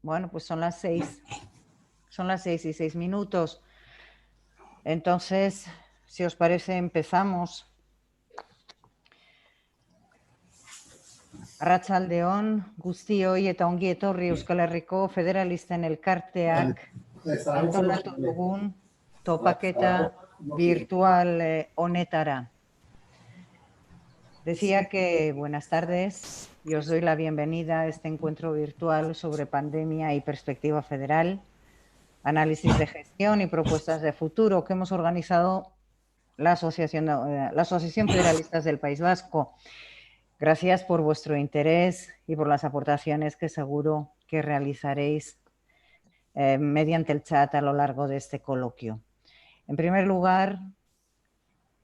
Bueno, pues son las 6. Son las 6:06. Entonces, si os parece, empezamos. Arratsaldeon, guztioi eta ongi etorri Euskal Herriko Federalisten Elkarteak antolatu dugun topaketa virtual honetara. Decía que buenas tardes y os doy la bienvenida a este encuentro virtual sobre pandemia y perspectiva federal, análisis de gestión y propuestas de futuro que hemos organizado la Asociación Federalistas del País Vasco. Gracias por vuestro interés y por las aportaciones que seguro que realizaréis mediante el chat a lo largo de este coloquio. En primer lugar,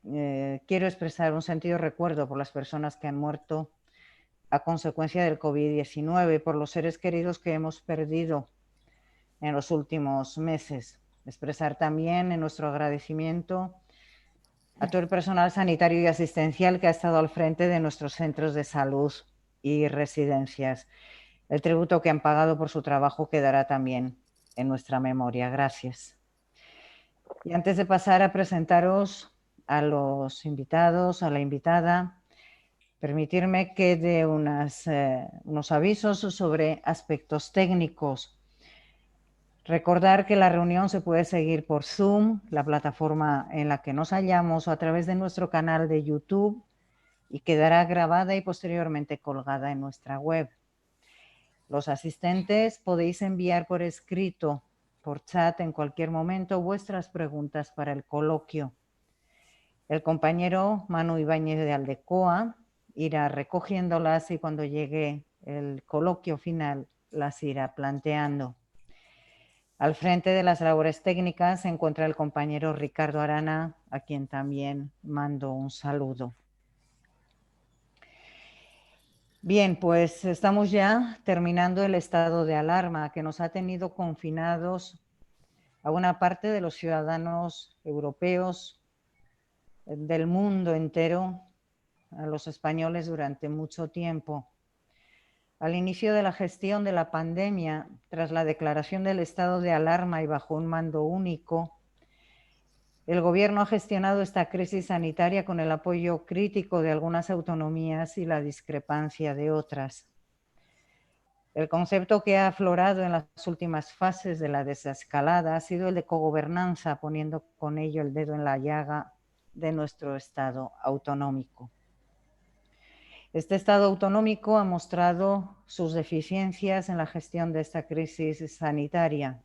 quiero expresar un sentido recuerdo por las personas que han muerto a consecuencia del COVID-19, por los seres queridos que hemos perdido en los últimos meses. Expresar también nuestro agradecimiento a todo el personal sanitario y asistencial que ha estado al frente de nuestros centros de salud y residencias. El tributo que han pagado por su trabajo quedará también en nuestra memoria. Gracias. Y antes de pasar a presentaros a los invitados, a la invitada, permitirme que dé unos avisos sobre aspectos técnicos. Recordar que la reunión se puede seguir por Zoom, la plataforma en la que nos hallamos, o a través de nuestro canal de YouTube, y quedará grabada y posteriormente colgada en nuestra web. Los asistentes podéis enviar por escrito, por chat en cualquier momento, vuestras preguntas para el coloquio. El compañero Manu Ibáñez de Aldecoa irá recogiéndolas y cuando llegue el coloquio final las irá planteando. Al frente de las labores técnicas se encuentra el compañero Ricardo Arana, a quien también mando un saludo. Bien, pues estamos ya terminando el estado de alarma que nos ha tenido confinados a una parte de los ciudadanos europeos, del mundo entero, a los españoles durante mucho tiempo. Al inicio de la gestión de la pandemia, tras la declaración del estado de alarma y bajo un mando único, el Gobierno ha gestionado esta crisis sanitaria con el apoyo crítico de algunas autonomías y la discrepancia de otras. El concepto que ha aflorado en las últimas fases de la desescalada ha sido el de cogobernanza, poniendo con ello el dedo en la llaga de nuestro Estado autonómico. Este Estado autonómico ha mostrado sus deficiencias en la gestión de esta crisis sanitaria.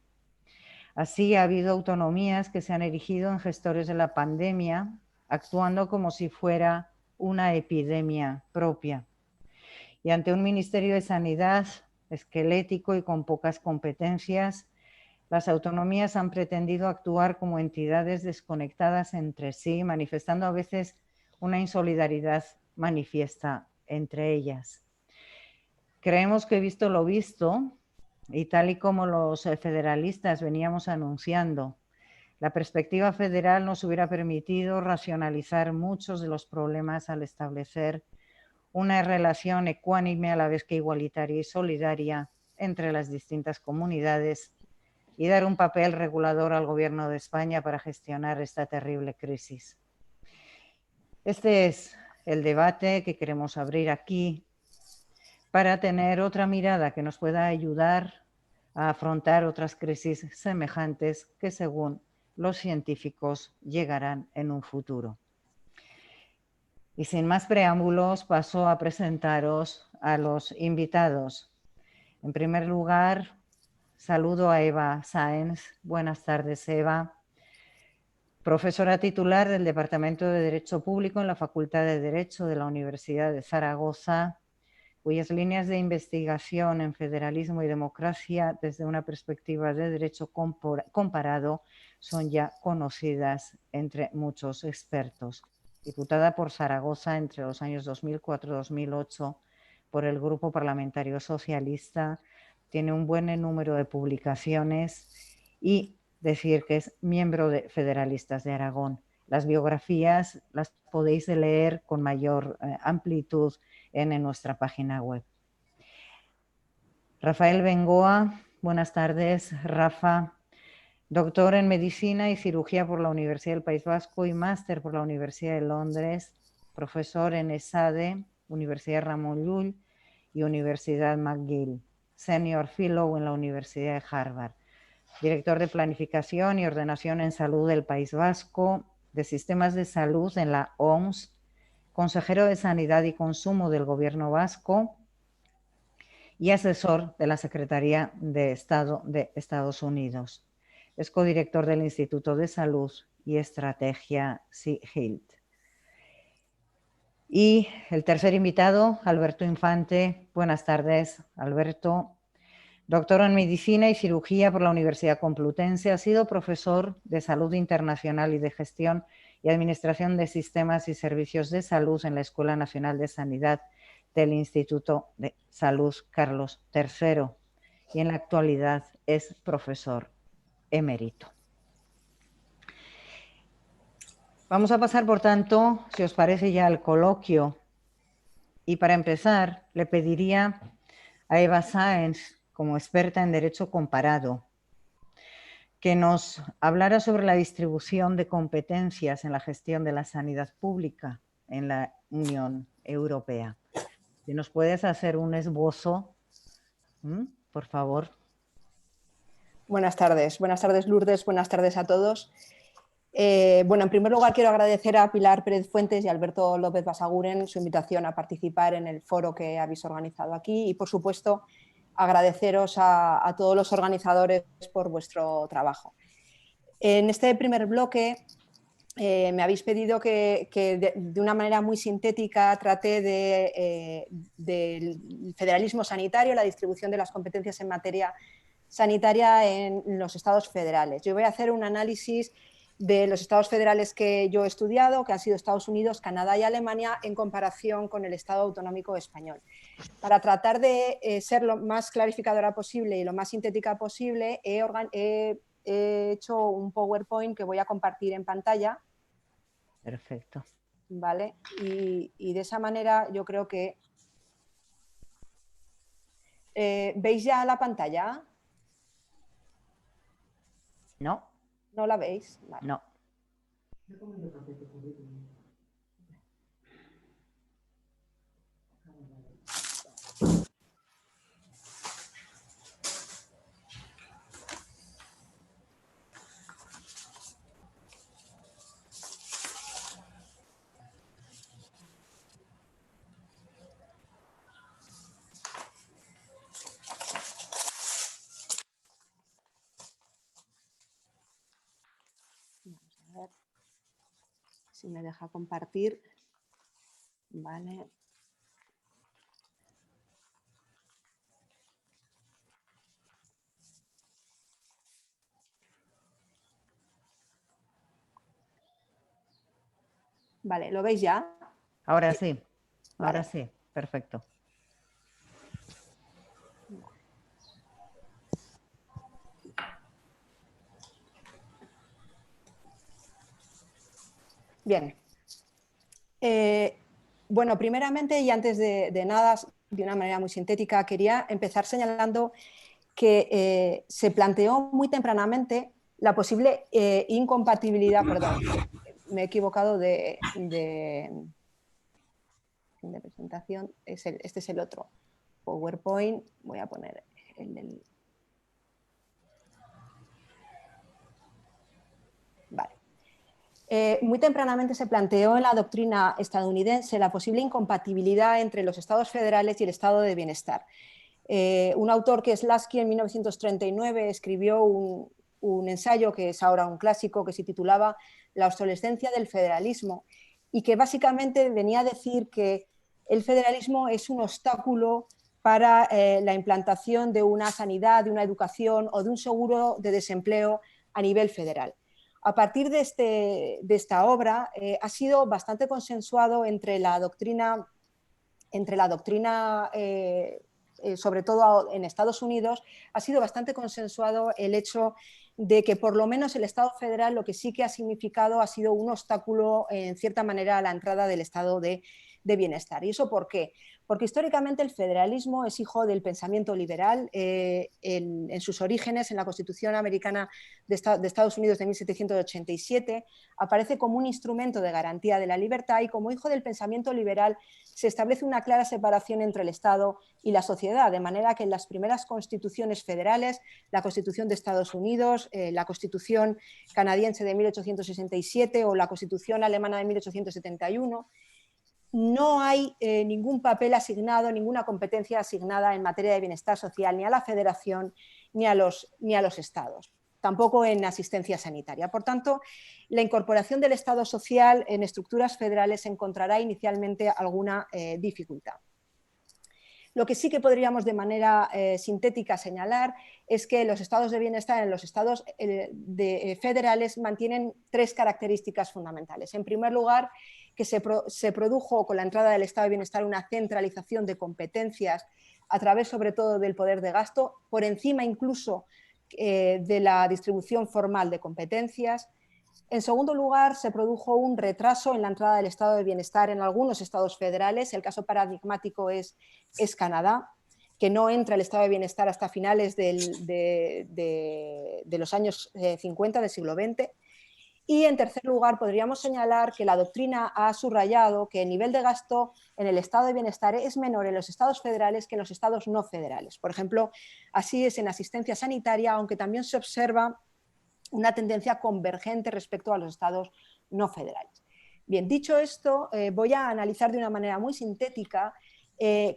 Así, ha habido autonomías que se han erigido en gestores de la pandemia, actuando como si fuera una epidemia propia. Y ante un Ministerio de Sanidad esquelético y con pocas competencias, las autonomías han pretendido actuar como entidades desconectadas entre sí, manifestando a veces una insolidaridad manifiesta entre ellas. Creemos que, visto lo visto, y tal y como los federalistas veníamos anunciando, la perspectiva federal nos hubiera permitido racionalizar muchos de los problemas al establecer una relación ecuánime a la vez que igualitaria y solidaria entre las distintas comunidades y dar un papel regulador al Gobierno de España para gestionar esta terrible crisis. Este es el debate que queremos abrir aquí para tener otra mirada que nos pueda ayudar a afrontar otras crisis semejantes que, según los científicos, llegarán en un futuro. Y sin más preámbulos, paso a presentaros a los invitados. En primer lugar, saludo a Eva Sáenz. Buenas tardes, Eva. Profesora titular del Departamento de Derecho Público en la Facultad de Derecho de la Universidad de Zaragoza, cuyas líneas de investigación en federalismo y democracia desde una perspectiva de derecho comparado son ya conocidas entre muchos expertos. Diputada por Zaragoza entre los años 2004-2008 por el Grupo Parlamentario Socialista, tiene un buen número de publicaciones y decir que es miembro de Federalistas de Aragón. Las biografías las podéis leer con mayor amplitud en nuestra página web. Rafael Bengoa, Buenas tardes, Rafa. Doctor en Medicina y Cirugía por la Universidad del País Vasco y máster por la Universidad de Londres. Profesor en ESADE, Universidad Ramon Llull y Universidad McGill. Senior Fellow en la Universidad de Harvard. Director de Planificación y Ordenación en Salud del País Vasco, de Sistemas de Salud en la OMS, consejero de Sanidad y Consumo del Gobierno Vasco y asesor de la Secretaría de Estado de Estados Unidos. Es codirector del Instituto de Salud y Estrategia SeaHealth. Y el tercer invitado, Alberto Infante. Buenas tardes, Alberto. Doctor en Medicina y Cirugía por la Universidad Complutense, ha sido profesor de Salud Internacional y de Gestión y Administración de Sistemas y Servicios de Salud en la Escuela Nacional de Sanidad del Instituto de Salud Carlos III y en la actualidad es profesor emérito. Vamos a pasar, por tanto, si os parece, ya al coloquio. Y para empezar, le pediría a Eva Sáenz, como experta en Derecho Comparado, que nos hablara sobre la distribución de competencias en la gestión de la sanidad pública en la Unión Europea. Si nos puedes hacer un esbozo, por favor. Buenas tardes Lourdes, buenas tardes a todos. Bueno, en primer lugar quiero agradecer a Pilar Pérez Fuentes y a Alberto López Basaguren su invitación a participar en el foro que habéis organizado aquí y, por supuesto, agradeceros a todos los organizadores por vuestro trabajo. En este primer bloque me habéis pedido que de una manera muy sintética trate del federalismo sanitario, la distribución de las competencias en materia sanitaria en los estados federales. Yo voy a hacer un análisis de los estados federales que yo he estudiado, que han sido Estados Unidos, Canadá y Alemania, en comparación con el Estado autonómico español. Para tratar de ser lo más clarificadora posible y lo más sintética posible, he hecho un PowerPoint que voy a compartir en pantalla. Perfecto. ¿Vale? Y de esa manera yo creo que... ¿veis ya la pantalla? No. ¿No la veis? Vale. No. Vamos a ver si me deja compartir. Vale. Vale, ¿lo veis ya? Ahora sí, ahora Vale. sí, perfecto. Bien. Bueno, primeramente y antes de nada, de una manera muy sintética, quería empezar señalando que se planteó muy tempranamente la posible incompatibilidad, perdón, me he equivocado de presentación, este es el otro PowerPoint, voy a poner el del... Vale. Muy tempranamente se planteó en la doctrina estadounidense la posible incompatibilidad entre los estados federales y el estado de bienestar. Un autor que es Lasky en 1939 escribió un ensayo que es ahora un clásico que se titulaba La obsolescencia del federalismo y que básicamente venía a decir que el federalismo es un obstáculo para la implantación de una sanidad, de una educación o de un seguro de desempleo a nivel federal. A partir de esta obra ha sido bastante consensuado entre la doctrina sobre todo en Estados Unidos, ha sido bastante consensuado el hecho de que por lo menos el Estado federal lo que sí que ha significado ha sido un obstáculo en cierta manera a la entrada del estado de bienestar. ¿Y eso por qué? porque históricamente el federalismo es hijo del pensamiento liberal. En sus orígenes, en la Constitución Americana de Estados Unidos de 1787, aparece como un instrumento de garantía de la libertad, y como hijo del pensamiento liberal se establece una clara separación entre el Estado y la sociedad, de manera que en las primeras constituciones federales, la Constitución de Estados Unidos, la Constitución canadiense de 1867 o la Constitución alemana de 1871, no hay ningún papel asignado, ninguna competencia asignada en materia de bienestar social ni a la Federación ni a los Estados, tampoco en asistencia sanitaria. Por tanto, la incorporación del Estado social en estructuras federales encontrará inicialmente alguna dificultad. Lo que sí que podríamos de manera sintética señalar es que los estados de bienestar en los estados federales mantienen tres características fundamentales. En primer lugar, que se produjo con la entrada del estado de bienestar una centralización de competencias a través sobre todo del poder de gasto, por encima incluso de la distribución formal de competencias. En segundo lugar, se produjo un retraso en la entrada del estado de bienestar en algunos estados federales. El caso paradigmático es Canadá, que no entra el estado de bienestar hasta finales de los años 50 del siglo XX. Y en tercer lugar, podríamos señalar que la doctrina ha subrayado que el nivel de gasto en el estado de bienestar es menor en los estados federales que en los estados no federales. Por ejemplo, así es en asistencia sanitaria, aunque también se observa una tendencia convergente respecto a los estados no federales. Bien, dicho esto, voy a analizar de una manera muy sintética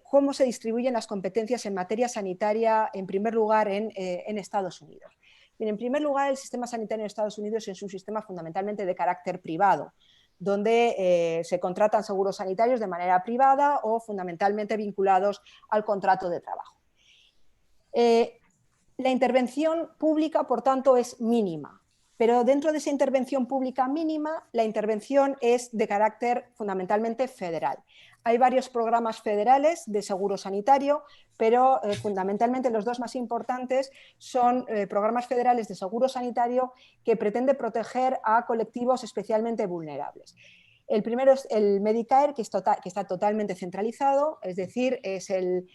cómo se distribuyen las competencias en materia sanitaria, en primer lugar, en Estados Unidos. Bien, en primer lugar, el sistema sanitario en Estados Unidos es un sistema fundamentalmente de carácter privado, donde se contratan seguros sanitarios de manera privada o fundamentalmente vinculados al contrato de trabajo. La intervención pública, por tanto, es mínima, pero dentro de esa intervención pública mínima, la intervención es de carácter fundamentalmente federal. Hay varios programas federales de seguro sanitario, pero fundamentalmente los dos más importantes son programas federales de seguro sanitario que pretenden proteger a colectivos especialmente vulnerables. El primero es el Medicare, que está totalmente centralizado, es decir, es el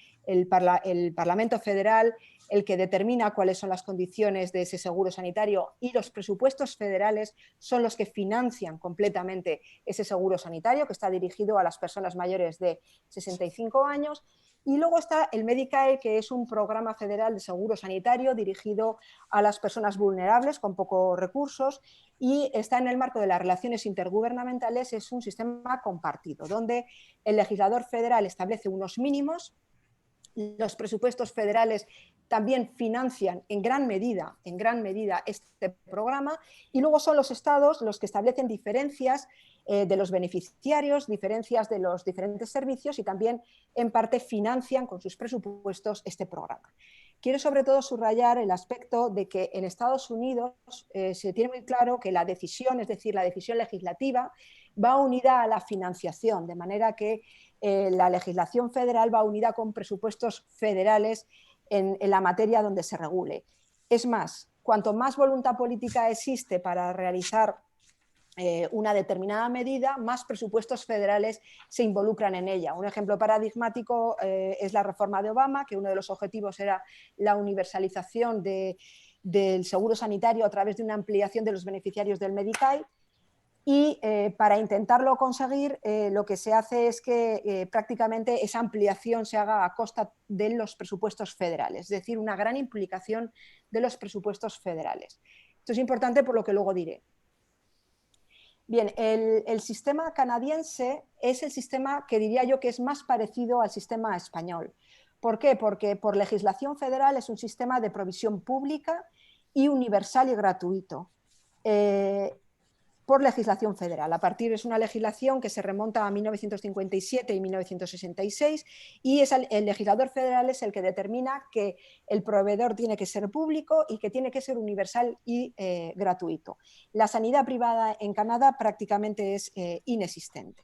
Parlamento Federal el que determina cuáles son las condiciones de ese seguro sanitario, y los presupuestos federales son los que financian completamente ese seguro sanitario, que está dirigido a las personas mayores de 65 años. Y luego está el Medicare, que es un programa federal de seguro sanitario dirigido a las personas vulnerables con pocos recursos, y está en el marco de las relaciones intergubernamentales. Es un sistema compartido, donde el legislador federal establece unos mínimos. Los presupuestos federales también financian en gran medida este programa, y luego son los estados los que establecen diferencias de los beneficiarios, diferencias de los diferentes servicios, y también en parte financian con sus presupuestos este programa. Quiero sobre todo subrayar el aspecto de que en Estados Unidos se tiene muy claro que la decisión, es decir, la decisión legislativa, va unida a la financiación, de manera que la legislación federal va unida con presupuestos federales en la materia donde se regule. Es más, cuanto más voluntad política existe para realizar una determinada medida, más presupuestos federales se involucran en ella. Un ejemplo paradigmático es la reforma de Obama, que uno de los objetivos era la universalización del seguro sanitario a través de una ampliación de los beneficiarios del Medicaid. Y para intentarlo conseguir, lo que se hace es que prácticamente esa ampliación se haga a costa de los presupuestos federales, es decir, una gran implicación de los presupuestos federales. Esto es importante por lo que luego diré. Bien, el sistema canadiense es el sistema que diría yo que es más parecido al sistema español. ¿Por qué? Porque por legislación federal es un sistema de provisión pública y universal y gratuito. Por legislación federal. Es una legislación que se remonta a 1957 y 1966, y el legislador federal es el que determina que el proveedor tiene que ser público y que tiene que ser universal y gratuito. La sanidad privada en Canadá prácticamente es inexistente.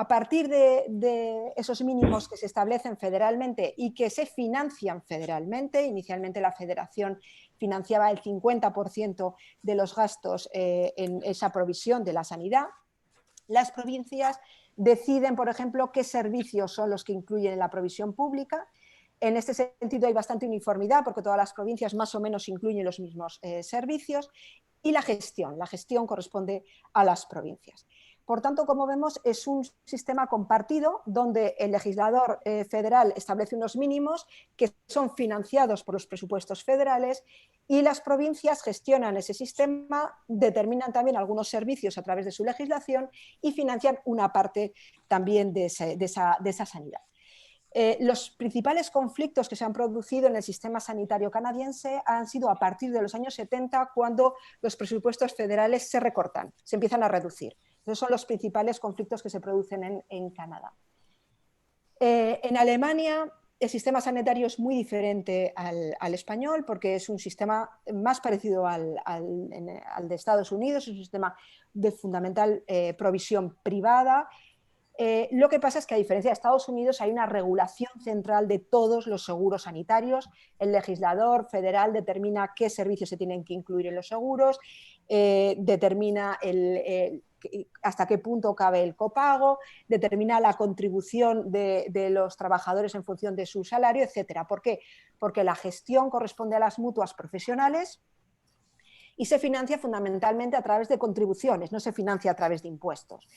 A partir de esos mínimos que se establecen federalmente y que se financian federalmente, inicialmente la Federación financiaba el 50% de los gastos en esa provisión de la sanidad, las provincias deciden, por ejemplo, qué servicios son los que incluyen en la provisión pública. En este sentido hay bastante uniformidad porque todas las provincias más o menos incluyen los mismos servicios, y la gestión corresponde a las provincias. Por tanto, como vemos, es un sistema compartido donde el legislador federal establece unos mínimos que son financiados por los presupuestos federales y las provincias gestionan ese sistema, determinan también algunos servicios a través de su legislación y financian una parte también de esa sanidad. Los principales conflictos que se han producido en el sistema sanitario canadiense han sido a partir de los años 70, cuando los presupuestos federales se recortan, se empiezan a reducir. Esos son los principales conflictos que se producen en Canadá. En Alemania el sistema sanitario es muy diferente al español, porque es un sistema más parecido al de Estados Unidos, es un sistema de fundamental provisión privada. Lo que pasa es que, a diferencia de Estados Unidos, hay una regulación central de todos los seguros sanitarios. El legislador federal determina qué servicios se tienen que incluir en los seguros, determina hasta qué punto cabe el copago, determina la contribución de los trabajadores en función de su salario, etc. ¿Por qué? Porque la gestión corresponde a las mutuas profesionales y se financia fundamentalmente a través de contribuciones, no se financia a través de impuestos.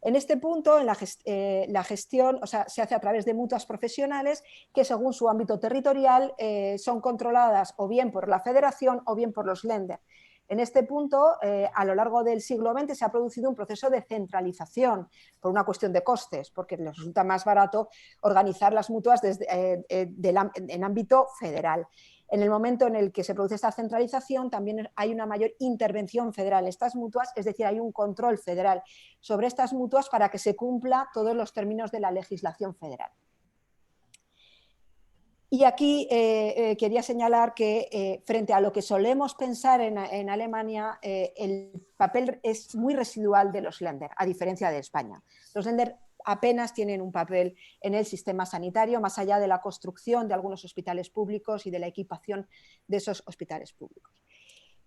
En este punto, la gestión, se hace a través de mutuas profesionales que, según su ámbito territorial, son controladas o bien por la federación o bien por los Länder. En este punto, a lo largo del siglo XX se ha producido un proceso de centralización por una cuestión de costes, porque les resulta más barato organizar las mutuas en ámbito federal. En el momento en el que se produce esta centralización, también hay una mayor intervención federal en estas mutuas, es decir, hay un control federal sobre estas mutuas para que se cumpla todos los términos de la legislación federal. Y aquí quería señalar que frente a lo que solemos pensar en Alemania, el papel es muy residual de los Länder, a diferencia de España. Los Länder apenas tienen un papel en el sistema sanitario, más allá de la construcción de algunos hospitales públicos y de la equipación de esos hospitales públicos.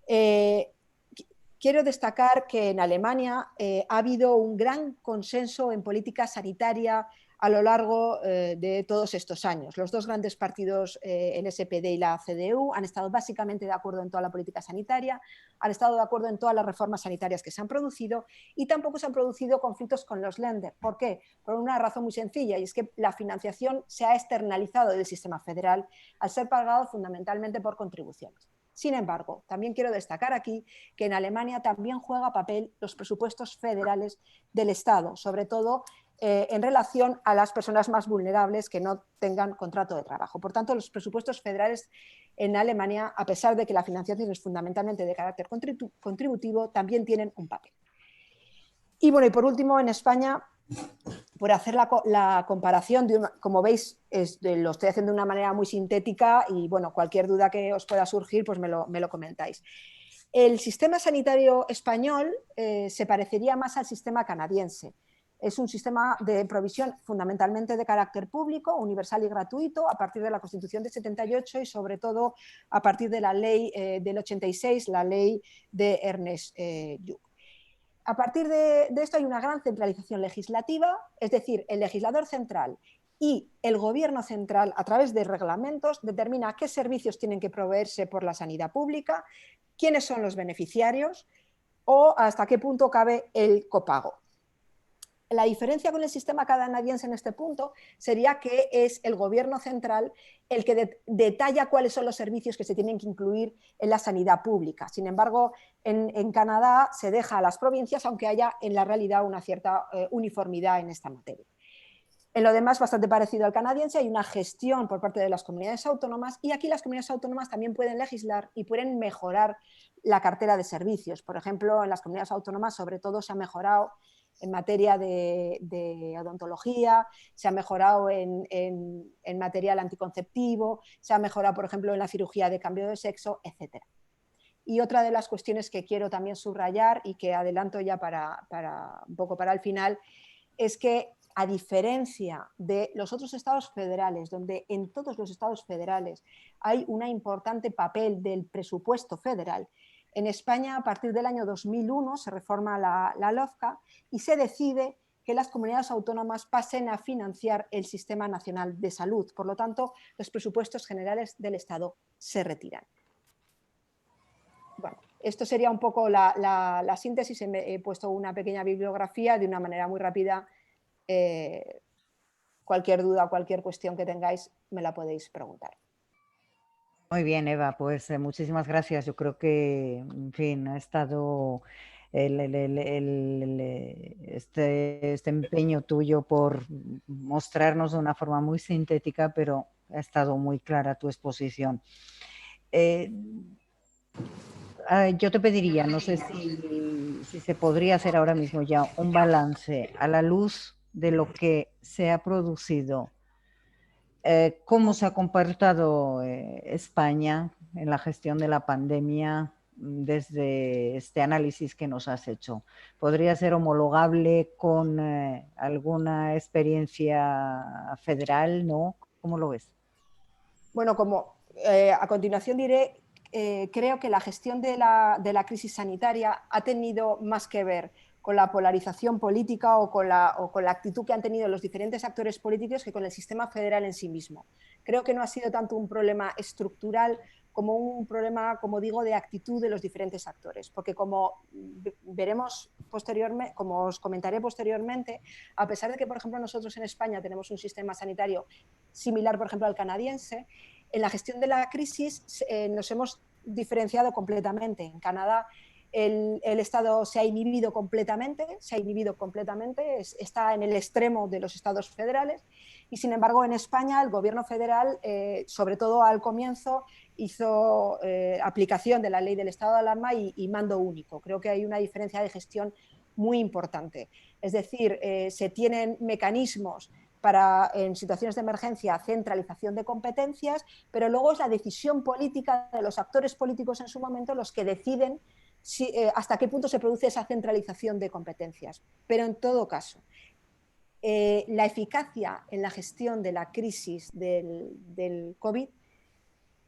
Quiero destacar que en Alemania ha habido un gran consenso en política sanitaria a lo largo de todos estos años. Los dos grandes partidos, el SPD y la CDU, han estado básicamente de acuerdo en toda la política sanitaria, han estado de acuerdo en todas las reformas sanitarias que se han producido, y tampoco se han producido conflictos con los Länder. ¿Por qué? Por una razón muy sencilla, y es que la financiación se ha externalizado del sistema federal al ser pagado fundamentalmente por contribuciones. Sin embargo, también quiero destacar aquí que en Alemania también juega papel los presupuestos federales del Estado, sobre todo en relación a las personas más vulnerables que no tengan contrato de trabajo. Por tanto, los presupuestos federales en Alemania, a pesar de que la financiación es fundamentalmente de carácter contributivo, también tienen un papel. Y bueno, y por último, en España, por hacer la comparación, como veis, lo estoy haciendo de una manera muy sintética y bueno, cualquier duda que os pueda surgir, pues me lo comentáis. El sistema sanitario español se parecería más al sistema canadiense. Es un sistema de provisión fundamentalmente de carácter público, universal y gratuito, a partir de la Constitución del 78 y sobre todo a partir de la ley del 86, la ley de Ernest Lluch. A partir de esto hay una gran centralización legislativa, es decir, el legislador central y el gobierno central, a través de reglamentos, determina qué servicios tienen que proveerse por la sanidad pública, quiénes son los beneficiarios o hasta qué punto cabe el copago. La diferencia con el sistema canadiense en este punto sería que es el gobierno central el que detalla cuáles son los servicios que se tienen que incluir en la sanidad pública. Sin embargo, en Canadá se deja a las provincias, aunque haya en la realidad una cierta uniformidad en esta materia. En lo demás, bastante parecido al canadiense, hay una gestión por parte de las comunidades autónomas y aquí las comunidades autónomas también pueden legislar y pueden mejorar la cartera de servicios. Por ejemplo, en las comunidades autónomas sobre todo se ha mejorado en materia de odontología, se ha mejorado en material anticonceptivo, se ha mejorado, por ejemplo, en la cirugía de cambio de sexo, etc. Y otra de las cuestiones que quiero también subrayar y que adelanto ya un poco para el final, es que a diferencia de los otros estados federales, donde en todos los estados federales hay un importante papel del presupuesto federal, en España, a partir del año 2001, se reforma la LOFCA y se decide que las comunidades autónomas pasen a financiar el Sistema Nacional de Salud. Por lo tanto, los presupuestos generales del Estado se retiran. Bueno, esto sería un poco la síntesis. He puesto una pequeña bibliografía de una manera muy rápida. Cualquier duda, cualquier cuestión que tengáis, me la podéis preguntar. Muy bien, Eva, pues muchísimas gracias. Yo creo que, en fin, ha estado este empeño tuyo por mostrarnos de una forma muy sintética, pero ha estado muy clara tu exposición. Yo te pediría, no sé si se podría hacer ahora mismo ya un balance a la luz de lo que se ha producido. ¿Cómo se ha comportado España en la gestión de la pandemia desde este análisis que nos has hecho? ¿Podría ser homologable con alguna experiencia federal? ¿No? ¿Cómo lo ves? Bueno, a continuación diré, creo que la gestión de la crisis sanitaria ha tenido más que ver con la polarización política o con la actitud que han tenido los diferentes actores políticos que con el sistema federal en sí mismo. Creo que no ha sido tanto un problema estructural como un problema, como digo, de actitud de los diferentes actores, porque como veremos posteriormente, como os comentaré posteriormente, a pesar de que, por ejemplo, nosotros en España tenemos un sistema sanitario similar, por ejemplo, al canadiense, en la gestión de la crisis nos hemos diferenciado completamente. En Canadá el Estado se ha inhibido completamente, está en el extremo de los estados federales y, sin embargo, en España el gobierno federal, sobre todo al comienzo, hizo aplicación de la ley del estado de alarma y mando único. Creo que hay una diferencia de gestión muy importante. Es decir, se tienen mecanismos para, en situaciones de emergencia, centralización de competencias, pero luego es la decisión política de los actores políticos en su momento los que deciden hasta qué punto se produce esa centralización de competencias. Pero en todo caso, la eficacia en la gestión de la crisis del COVID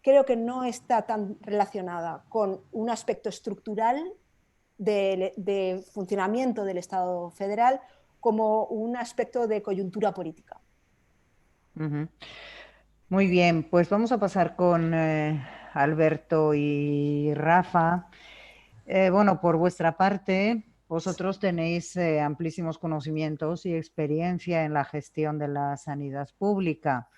creo que no está tan relacionada con un aspecto estructural de funcionamiento del Estado federal como un aspecto de coyuntura política. Uh-huh. Muy bien, pues vamos a pasar con Alberto y Rafa. Bueno, por vuestra parte, vosotros tenéis amplísimos conocimientos y experiencia en la gestión de la sanidad pública.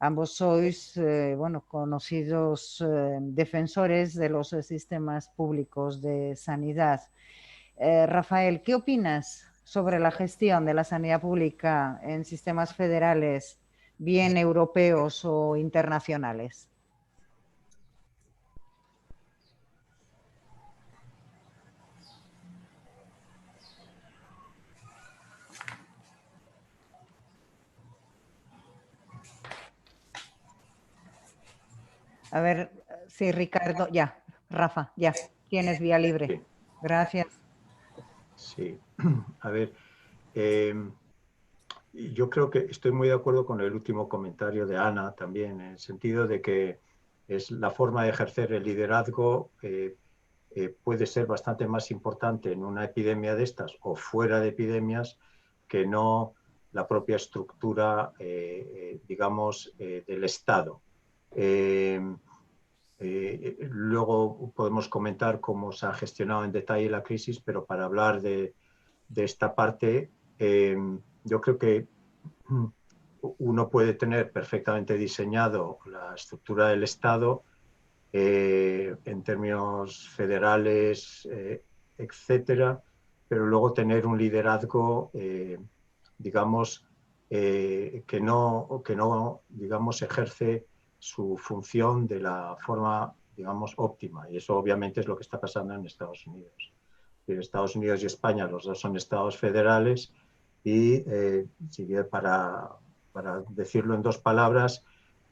Ambos sois, bueno, conocidos defensores de los sistemas públicos de sanidad. Rafael, ¿qué opinas sobre la gestión de la sanidad pública en sistemas federales, bien europeos o internacionales? A ver, sí, Ricardo, ya, Rafa, ya, tienes vía libre. Sí. Gracias. Sí, a ver, yo creo que estoy muy de acuerdo con el último comentario de Ana también, en el sentido de que es la forma de ejercer el liderazgo puede ser bastante más importante en una epidemia de estas o fuera de epidemias que no la propia estructura, digamos, del Estado. Luego podemos comentar cómo se ha gestionado en detalle la crisis, pero para hablar de esta parte, yo creo que uno puede tener perfectamente diseñado la estructura del Estado en términos federales, etcétera, pero luego tener un liderazgo, digamos, que no, digamos, ejerce su función de la forma, digamos, óptima. Y eso obviamente es lo que está pasando en Estados Unidos. Estados Unidos y España, los dos son estados federales y, para decirlo en dos palabras,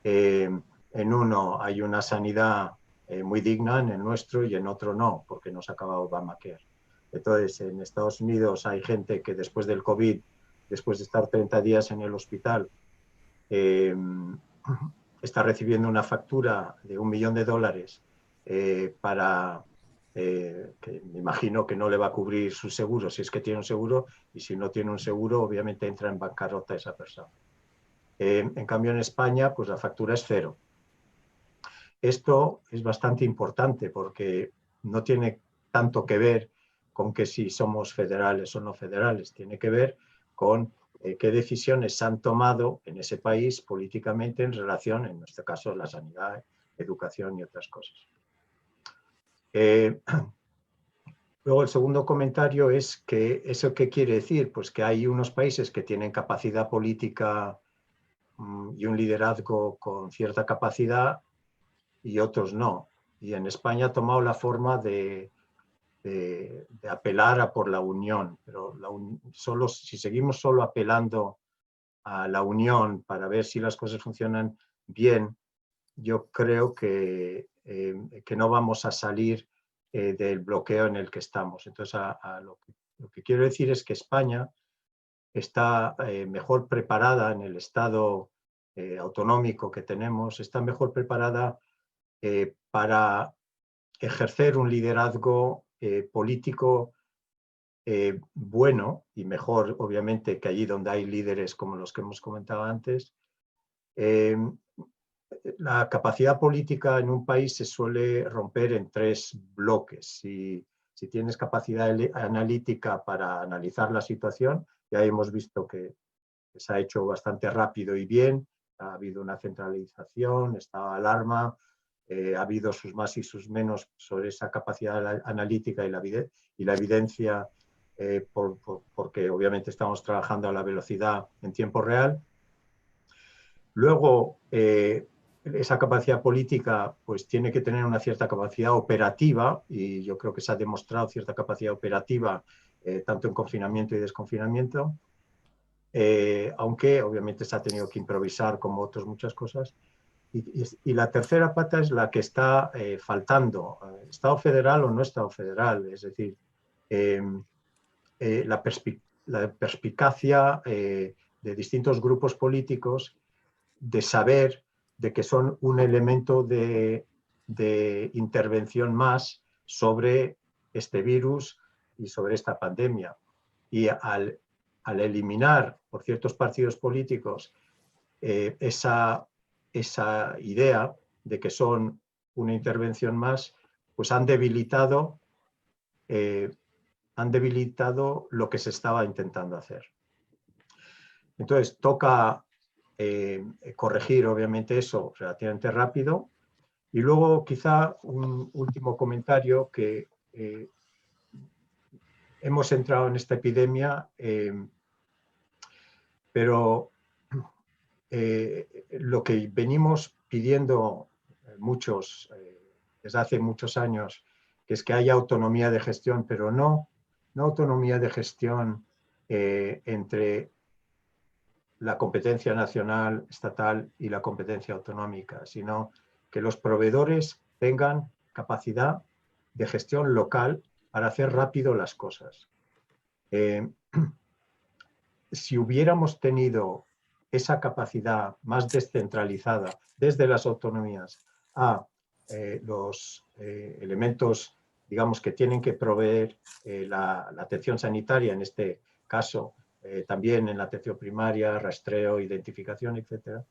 en uno hay una sanidad muy digna, en el nuestro, y en otro no, porque no se acaba Obamacare. Entonces, en Estados Unidos hay gente que después del COVID, después de estar 30 días en el hospital, está recibiendo una factura de $1 millón para que me imagino que no le va a cubrir su seguro si es que tiene un seguro, y si no tiene un seguro, obviamente entra en bancarrota esa persona. En cambio, en España, pues la factura es cero. Esto es bastante importante porque no tiene tanto que ver con que si somos federales o no federales, tiene que ver con qué decisiones se han tomado en ese país políticamente en relación, en nuestro caso, la sanidad, educación y otras cosas. Luego el segundo comentario es que ¿eso qué quiere decir? Pues que hay unos países que tienen capacidad política y un liderazgo con cierta capacidad y otros no. Y en España ha tomado la forma de apelar a por la unión, pero si seguimos solo apelando a la unión para ver si las cosas funcionan bien, yo creo que no vamos a salir del bloqueo en el que estamos. Entonces, lo que quiero decir es que España está mejor preparada en el estado autonómico que tenemos, está mejor preparada para ejercer un liderazgo político bueno y mejor, obviamente, que allí donde hay líderes como los que hemos comentado antes. La capacidad política en un país se suele romper en tres bloques. Si tienes capacidad analítica para analizar la situación, ya hemos visto que se ha hecho bastante rápido y bien, ha habido una centralización, estaba alarma, ha habido sus más y sus menos sobre esa capacidad analítica y la evidencia, porque obviamente estamos trabajando a la velocidad en tiempo real. Luego, esa capacidad política pues tiene que tener una cierta capacidad operativa, y yo creo que se ha demostrado cierta capacidad operativa tanto en confinamiento y desconfinamiento, aunque obviamente se ha tenido que improvisar como otras muchas cosas. Y la tercera pata es la que está faltando, Estado federal o no Estado federal, es decir, la perspicacia de distintos grupos políticos de saber de que son un elemento de intervención más sobre este virus y sobre esta pandemia. Y al eliminar por ciertos partidos políticos esa idea de que son una intervención más, pues han debilitado lo que se estaba intentando hacer. Entonces, toca corregir, obviamente, eso relativamente rápido. Y luego, quizá, un último comentario, que hemos entrado en esta epidemia, pero lo que venimos pidiendo muchos desde hace muchos años, que es que haya autonomía de gestión, pero no autonomía de gestión entre la competencia nacional, estatal y la competencia autonómica, sino que los proveedores tengan capacidad de gestión local para hacer rápido las cosas. Si hubiéramos tenido esa capacidad más descentralizada desde las autonomías a los elementos, digamos, que tienen que proveer la atención sanitaria, en este caso también en la atención primaria, rastreo, identificación, etcétera,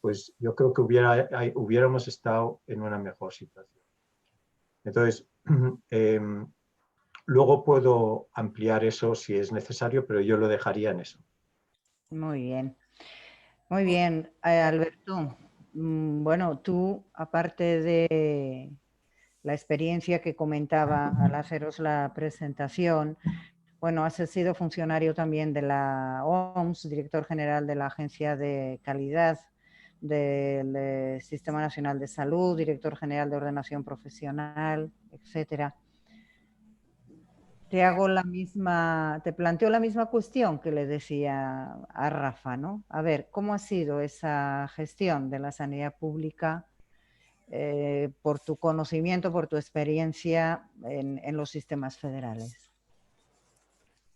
pues yo creo que hubiéramos estado en una mejor situación. Entonces, luego puedo ampliar eso si es necesario, pero yo lo dejaría en eso. Muy bien. Muy bien, Alberto. Bueno, tú, aparte de la experiencia que comentaba al haceros la presentación, bueno, has sido funcionario también de la OMS, director general de la Agencia de Calidad del Sistema Nacional de Salud, director general de Ordenación Profesional, etcétera. Te planteo la misma cuestión que le decía a Rafa, ¿no? A ver, ¿cómo ha sido esa gestión de la sanidad pública por tu conocimiento, por tu experiencia en los sistemas federales?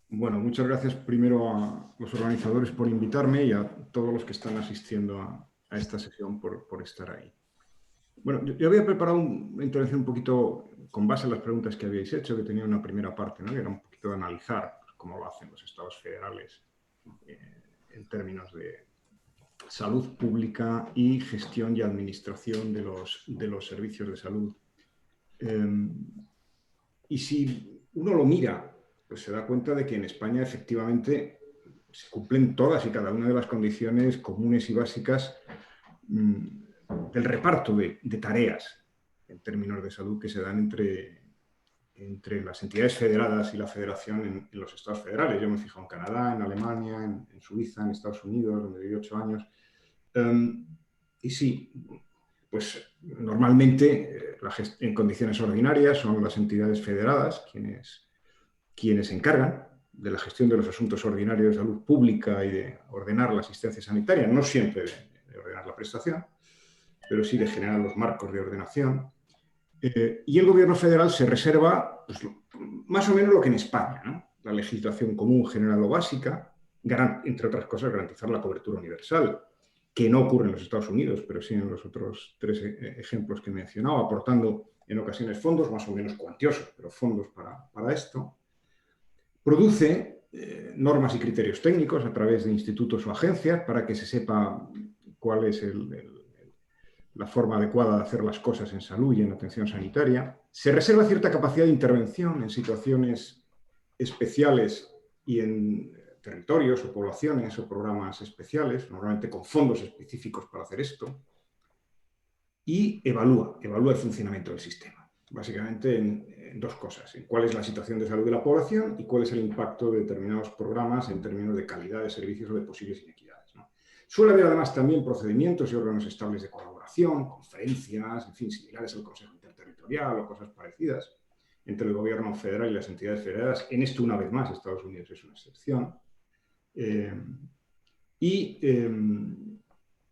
Bueno, muchas gracias primero a los organizadores por invitarme y a todos los que están asistiendo a esta sesión por estar ahí. Bueno, yo había preparado una intervención un poquito con base en las preguntas que habíais hecho, que tenía una primera parte, ¿no? Que era un poquito de analizar cómo lo hacen los estados federales en términos de salud pública y gestión y administración de los servicios de salud. Y si uno lo mira, pues se da cuenta de que en España efectivamente se cumplen todas y cada una de las condiciones comunes y básicas del reparto de tareas en términos de salud que se dan entre las entidades federadas y la federación en los estados federales. Yo me he fijado en Canadá, en Alemania, en Suiza, en Estados Unidos, donde viví 8 años. Y sí, pues normalmente en condiciones ordinarias son las entidades federadas quienes se encargan de la gestión de los asuntos ordinarios de salud pública y de ordenar la asistencia sanitaria, no siempre de ordenar la prestación, pero sí de generar los marcos de ordenación. Y el gobierno federal se reserva pues, más o menos lo que en España, ¿no? La legislación común general o básica, entre otras cosas, garantizar la cobertura universal, que no ocurre en los Estados Unidos, pero sí en los otros 3 ejemplos que he mencionado, aportando en ocasiones fondos más o menos cuantiosos, pero fondos para esto. Produce normas y criterios técnicos a través de institutos o agencias para que se sepa cuál es la forma adecuada de hacer las cosas en salud y en atención sanitaria. Se reserva cierta capacidad de intervención en situaciones especiales y en territorios o poblaciones o programas especiales, normalmente con fondos específicos para hacer esto, y evalúa el funcionamiento del sistema. Básicamente en 2 cosas, en cuál es la situación de salud de la población y cuál es el impacto de determinados programas en términos de calidad de servicios o de posibles inequidades, ¿no? Suele haber además también procedimientos y órganos estables de colaboración, conferencias, en fin, similares al Consejo Interterritorial o cosas parecidas, entre el gobierno federal y las entidades federadas. En esto, una vez más, Estados Unidos es una excepción. Desde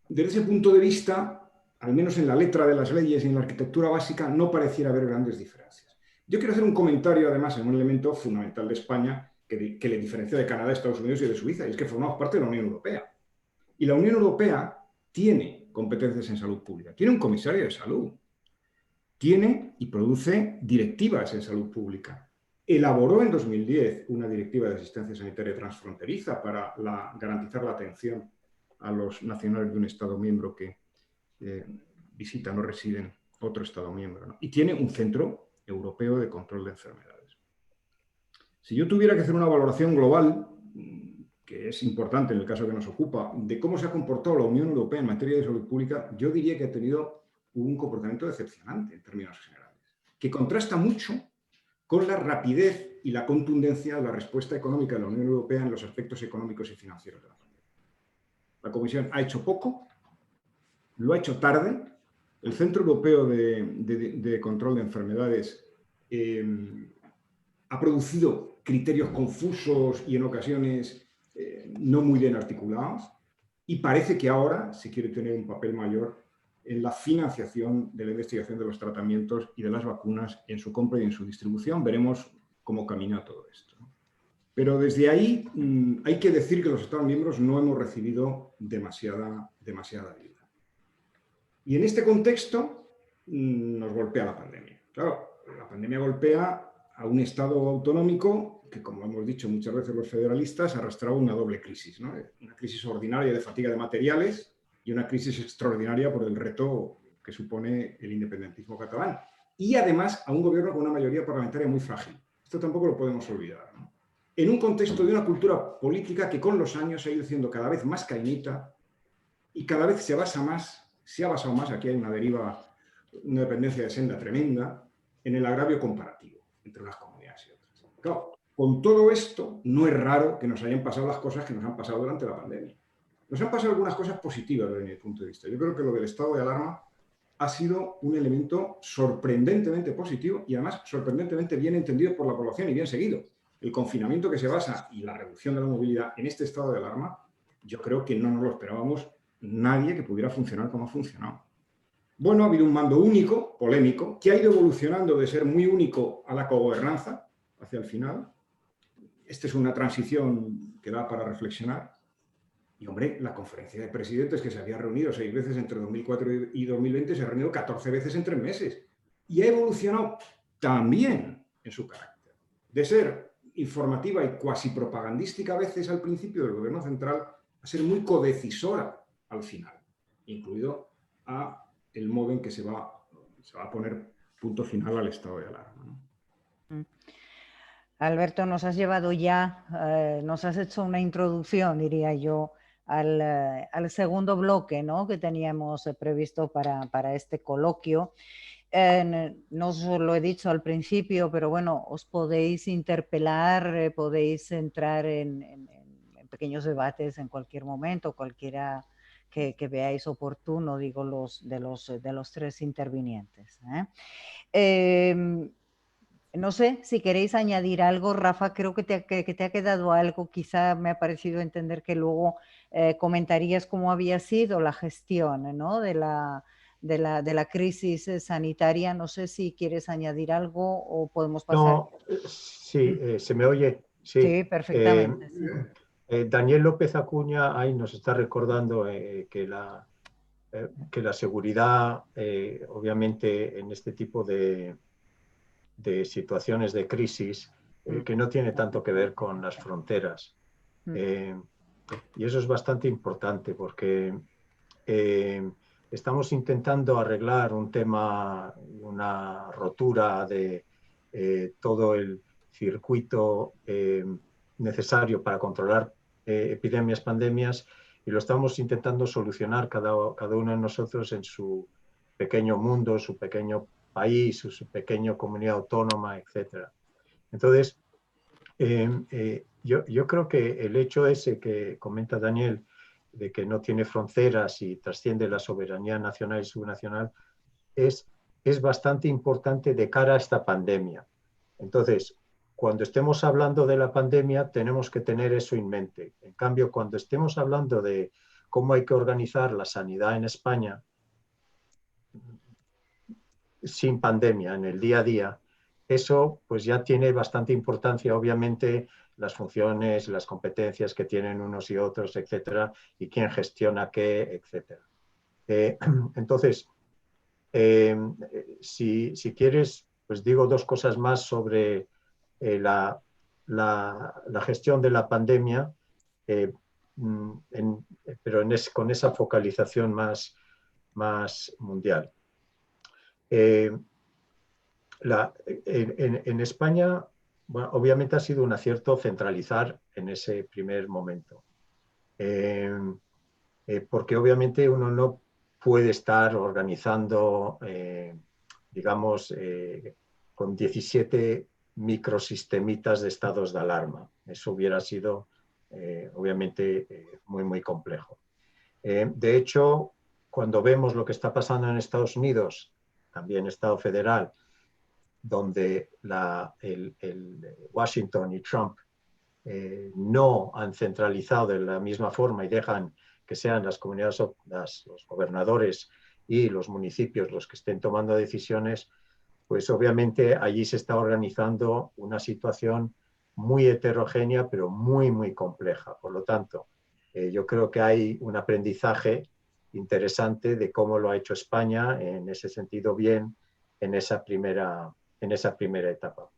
ese punto de vista, al menos en la letra de las leyes y en la arquitectura básica, no pareciera haber grandes diferencias. Yo quiero hacer un comentario, además, en un elemento fundamental de España que le diferencia de Canadá, Estados Unidos y de Suiza, y es que formamos parte de la Unión Europea. Y la Unión Europea tiene competencias en salud pública, tiene un comisario de salud, tiene y produce directivas en salud pública. Elaboró en 2010 una directiva de asistencia sanitaria transfronteriza para garantizar la atención a los nacionales de un Estado miembro que visitan o residen otro Estado miembro, ¿no? Y tiene un centro europeo de control de enfermedades. Si yo tuviera que hacer una valoración global, que es importante en el caso que nos ocupa, de cómo se ha comportado la Unión Europea en materia de salud pública, yo diría que ha tenido un comportamiento decepcionante en términos generales, que contrasta mucho con la rapidez y la contundencia de la respuesta económica de la Unión Europea en los aspectos económicos y financieros de la pandemia. La Comisión ha hecho poco, lo ha hecho tarde. El Centro Europeo de Control de Enfermedades ha producido criterios confusos y en ocasiones no muy bien articulados, y parece que ahora se quiere tener un papel mayor en la financiación de la investigación de los tratamientos y de las vacunas, en su compra y en su distribución. Veremos cómo camina todo esto, ¿no? Pero desde ahí hay que decir que los Estados miembros no hemos recibido demasiada ayuda. Y en este contexto nos golpea la pandemia. Claro, la pandemia golpea a un Estado autonómico que, como hemos dicho muchas veces los federalistas, arrastraba una doble crisis, ¿no? Una crisis ordinaria de fatiga de materiales y una crisis extraordinaria por el reto que supone el independentismo catalán. Y además a un gobierno con una mayoría parlamentaria muy frágil. Esto tampoco lo podemos olvidar, ¿no? En un contexto de una cultura política que con los años ha ido siendo cada vez más cañita y cada vez se ha basado más, aquí hay una deriva, una dependencia de senda tremenda, en el agravio comparativo entre unas comunidades y otras. Claro, con todo esto, no es raro que nos hayan pasado las cosas que nos han pasado durante la pandemia. Nos han pasado algunas cosas positivas desde mi punto de vista. Yo creo que lo del estado de alarma ha sido un elemento sorprendentemente positivo y además sorprendentemente bien entendido por la población y bien seguido. El confinamiento que se basa y la reducción de la movilidad en este estado de alarma, yo creo que no nos lo esperábamos nadie que pudiera funcionar como ha funcionado. Bueno, ha habido un mando único, polémico, que ha ido evolucionando de ser muy único a la cogobernanza hacia el final. Esta es una transición que da para reflexionar. Y, hombre, la conferencia de presidentes, que se había reunido 6 veces entre 2004 y 2020, se ha reunido 14 veces en 3 meses. Y ha evolucionado también en su carácter. De ser informativa y cuasi propagandística a veces al principio del gobierno central, a ser muy codecisora al final, incluido a el modo en que se va a poner punto final al estado de alarma, ¿no? Alberto, nos has llevado ya, nos has hecho una introducción, diría yo, al segundo bloque, ¿no?, que teníamos previsto para este coloquio. No os lo he dicho al principio, pero bueno, os podéis interpelar, podéis entrar en pequeños debates en cualquier momento, cualquiera que veáis oportuno, digo, de los tres intervinientes. No sé si queréis añadir algo, Rafa, creo que te ha quedado algo, quizá me ha parecido entender que luego comentarías cómo había sido la gestión, ¿no?, de la crisis sanitaria. No sé si quieres añadir algo o podemos pasar. No, sí, se me oye, sí. Sí, perfectamente. Sí. Daniel López Acuña ahí nos está recordando que la seguridad, obviamente, en este tipo de situaciones de crisis, que no tiene tanto que ver con las fronteras. Y eso es bastante importante porque estamos intentando arreglar un tema, una rotura de todo el circuito necesario para controlar epidemias, pandemias, y lo estamos intentando solucionar cada uno de nosotros en su pequeño mundo, su pequeño país, su pequeña comunidad autónoma, etc. Entonces, yo creo que el hecho ese que comenta Daniel, de que no tiene fronteras y trasciende la soberanía nacional y subnacional, es bastante importante de cara a esta pandemia. Entonces, cuando estemos hablando de la pandemia, tenemos que tener eso en mente. En cambio, cuando estemos hablando de cómo hay que organizar la sanidad en España sin pandemia, en el día a día, eso pues ya tiene bastante importancia, obviamente, las funciones, las competencias que tienen unos y otros, etcétera, y quién gestiona qué, etcétera. Entonces, si quieres, pues digo dos cosas más sobre la gestión de la pandemia, pero con esa focalización más mundial. En España, bueno, obviamente ha sido un acierto centralizar en ese primer momento, porque obviamente uno no puede estar organizando, digamos, con 17 microsistemitas de estados de alarma. Eso hubiera sido, obviamente, muy complejo. De hecho, cuando vemos lo que está pasando en Estados Unidos, también Estado federal, donde el Washington y Trump no han centralizado de la misma forma y dejan que sean las comunidades, los gobernadores y los municipios los que estén tomando decisiones, pues obviamente allí se está organizando una situación muy heterogénea, pero muy compleja. Por lo tanto, yo creo que hay un aprendizaje interesante de cómo lo ha hecho España, en ese sentido bien, en esa primera etapa.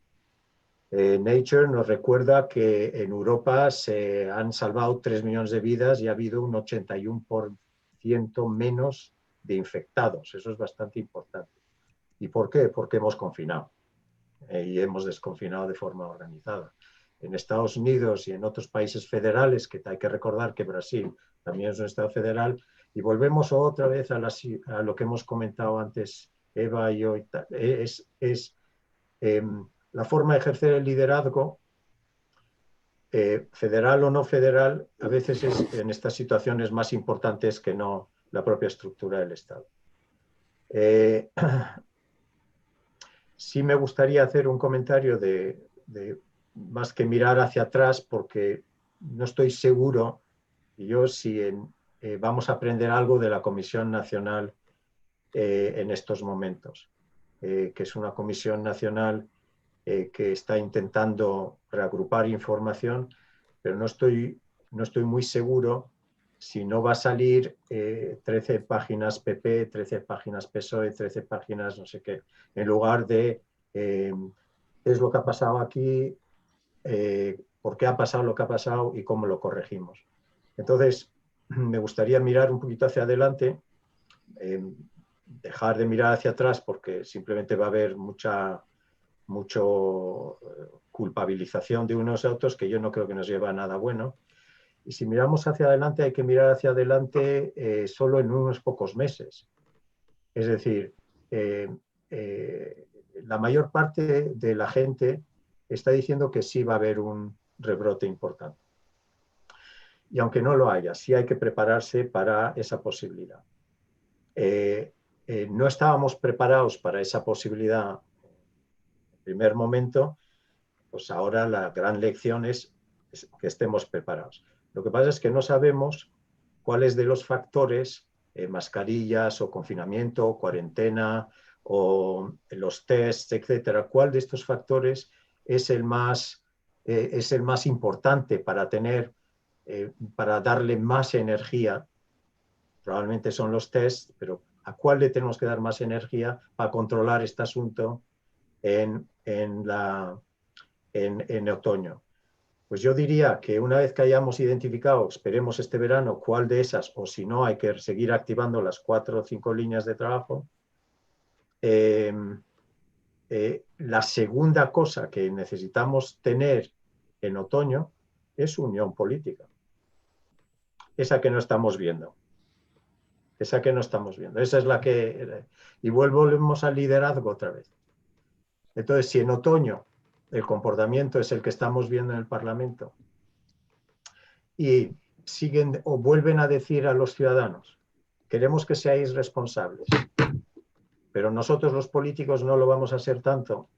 Nature nos recuerda que en Europa se han salvado 3 millones de vidas y ha habido un 81% menos de infectados. Eso es bastante importante. ¿Y por qué? Porque hemos confinado y hemos desconfinado de forma organizada. En Estados Unidos y en otros países federales, que hay que recordar que Brasil también es un estado federal, y volvemos otra vez a lo que hemos comentado antes, Eva y yo, la forma de ejercer el liderazgo, federal o no federal, a veces es en estas situaciones más importantes que no la propia estructura del Estado. Sí me gustaría hacer un comentario de más que mirar hacia atrás, porque no estoy seguro yo si vamos a aprender algo de la Comisión Nacional en estos momentos, que es una comisión nacional que está intentando reagrupar información, pero no estoy muy seguro si no va a salir 13 páginas PP, 13 páginas PSOE, 13 páginas no sé qué, en lugar de qué es lo que ha pasado aquí, por qué ha pasado lo que ha pasado y cómo lo corregimos. Entonces, me gustaría mirar un poquito hacia adelante, dejar de mirar hacia atrás porque simplemente va a haber mucha culpabilización de unos y otros que yo no creo que nos lleve a nada bueno. Y si miramos hacia adelante, hay que mirar hacia adelante solo en unos pocos meses. Es decir, la mayor parte de la gente está diciendo que sí va a haber un rebrote importante. Y aunque no lo haya, sí hay que prepararse para esa posibilidad. No estábamos preparados para esa posibilidad en el primer momento, pues ahora la gran lección es que estemos preparados. Lo que pasa es que no sabemos cuáles de los factores, mascarillas o confinamiento, o cuarentena o los tests, etcétera, cuál de estos factores es el más importante para para darle más energía. Probablemente son los tests, pero ¿a cuál le tenemos que dar más energía para controlar este asunto en otoño? Pues yo diría que una vez que hayamos identificado, esperemos este verano, cuál de esas, o si no, hay que seguir activando las 4 o 5 líneas de trabajo. La segunda cosa que necesitamos tener en otoño es unión política. Esa que no estamos viendo. Esa que no estamos viendo. Esa es la que... Y volvemos al liderazgo otra vez. Entonces, si en otoño el comportamiento es el que estamos viendo en el Parlamento y siguen o vuelven a decir a los ciudadanos, queremos que seáis responsables, pero nosotros los políticos no lo vamos a ser tanto,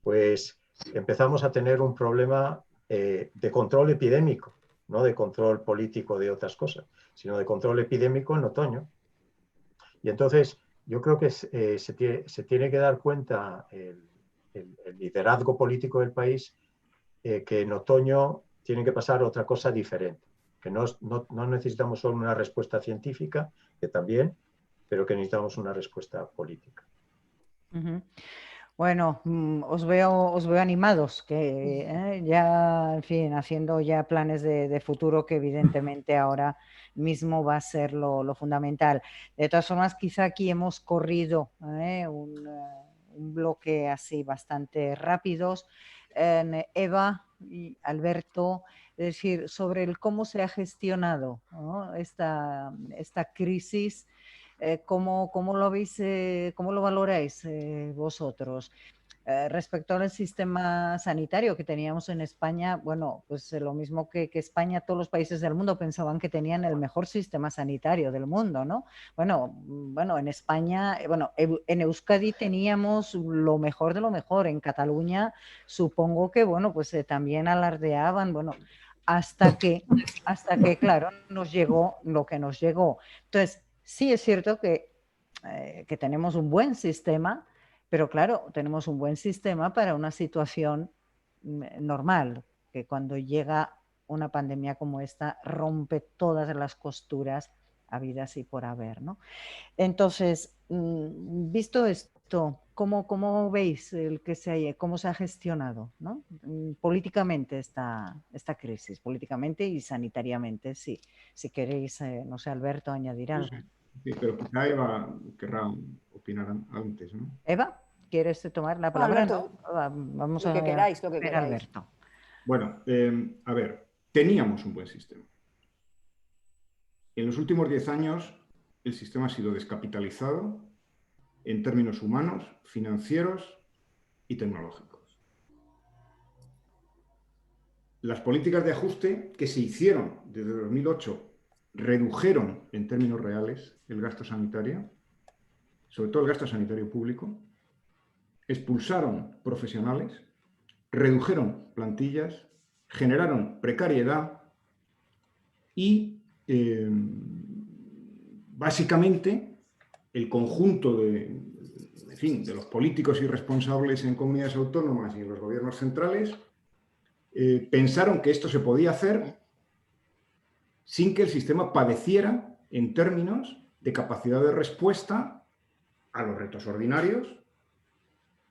pues empezamos a tener un problema de control epidémico, no de control político de otras cosas, sino de control epidémico en otoño. Y entonces yo creo que se tiene que dar cuenta el liderazgo político del país que en otoño tiene que pasar otra cosa diferente, que no necesitamos solo una respuesta científica, que también, pero que necesitamos una respuesta política. Uh-huh. Bueno, os veo animados, que ya, en fin, haciendo ya planes de futuro que evidentemente ahora mismo va a ser lo fundamental. De todas formas, quizá aquí hemos corrido un bloque así bastante rápidos. Eva y Alberto, es decir, sobre el cómo se ha gestionado, ¿no?, esta crisis. ¿Cómo lo veis, cómo lo valoráis vosotros? Respecto al sistema sanitario que teníamos en España, bueno, pues lo mismo que España, todos los países del mundo pensaban que tenían el mejor sistema sanitario del mundo, ¿no? Bueno, en España, bueno, en Euskadi teníamos lo mejor de lo mejor. En Cataluña, supongo que, bueno, pues también alardeaban, bueno, hasta que, claro, nos llegó lo que nos llegó. Entonces, sí es cierto que tenemos un buen sistema, pero claro, tenemos un buen sistema para una situación normal, que cuando llega una pandemia como esta rompe todas las costuras habidas y por haber, ¿no? Entonces, visto esto, ¿cómo veis cómo se ha gestionado, ¿no?, políticamente esta crisis, políticamente y sanitariamente? Sí. Si queréis, no sé, Alberto, añadir algo. Sí, pero quizá Eva querrá opinar antes, ¿no? Eva, ¿quieres tomar la palabra? Alberto, Vamos lo a que queráis, ver a Alberto. Bueno, a ver, teníamos un buen sistema. En los últimos 10 años, el sistema ha sido descapitalizado en términos humanos, financieros y tecnológicos. Las políticas de ajuste que se hicieron desde 2008 redujeron en términos reales el gasto sanitario, sobre todo el gasto sanitario público, expulsaron profesionales, redujeron plantillas, generaron precariedad y básicamente el conjunto de los políticos y responsables en comunidades autónomas y en los gobiernos centrales pensaron que esto se podía hacer sin que el sistema padeciera en términos de capacidad de respuesta a los retos ordinarios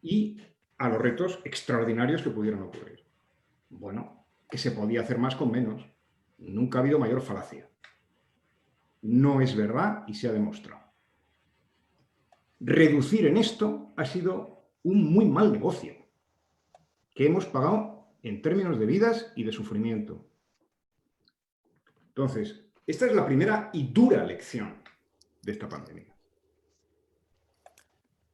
y a los retos extraordinarios que pudieran ocurrir. Bueno, que se podía hacer más con menos. Nunca ha habido mayor falacia. No es verdad y se ha demostrado. Reducir en esto ha sido un muy mal negocio que hemos pagado en términos de vidas y de sufrimiento. Entonces, esta es la primera y dura lección de esta pandemia.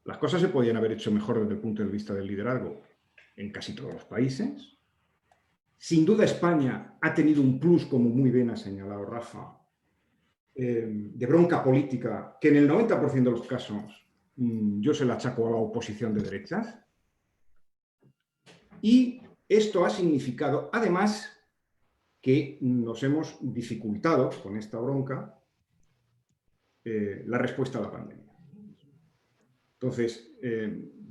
Las cosas se podían haber hecho mejor desde el punto de vista del liderazgo en casi todos los países. Sin duda España ha tenido un plus, como muy bien ha señalado Rafa, de bronca política, que en el 90% de los casos yo se la achaco a la oposición de derechas. Y esto ha significado, además, que nos hemos dificultado con esta bronca la respuesta a la pandemia. Entonces,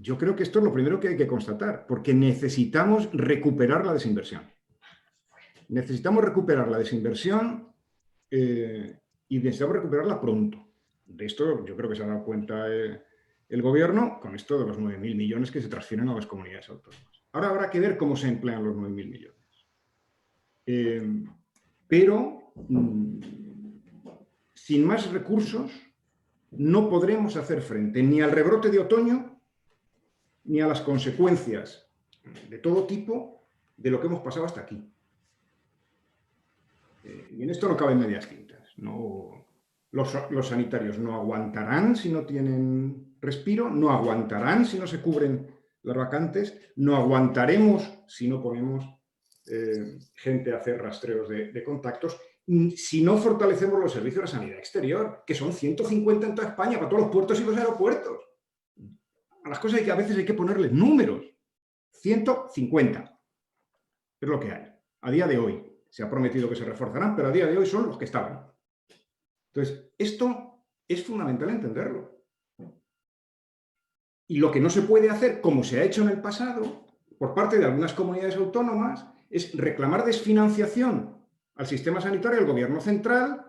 yo creo que esto es lo primero que hay que constatar, porque necesitamos recuperar la desinversión. Necesitamos recuperar la desinversión y necesitamos recuperarla pronto. De esto yo creo que se ha dado cuenta el gobierno con esto de los 9.000 millones que se transfieren a las comunidades autónomas. Ahora habrá que ver cómo se emplean los 9.000 millones. Pero sin más recursos no podremos hacer frente ni al rebrote de otoño ni a las consecuencias de todo tipo de lo que hemos pasado hasta aquí. Y en esto no caben medias tintas. No, los sanitarios no aguantarán si no tienen respiro, no aguantarán si no se cubren las vacantes, no aguantaremos si no ponemos gente a hacer rastreos de contactos, si no fortalecemos los servicios de sanidad exterior, que son 150 en toda España, para todos los puertos y los aeropuertos. A las cosas a veces hay que ponerles números. 150 es lo que hay. A día de hoy se ha prometido que se reforzarán, pero a día de hoy son los que estaban. Entonces, esto es fundamental entenderlo. Y lo que no se puede hacer, como se ha hecho en el pasado, por parte de algunas comunidades autónomas, es reclamar desfinanciación al sistema sanitario del gobierno central,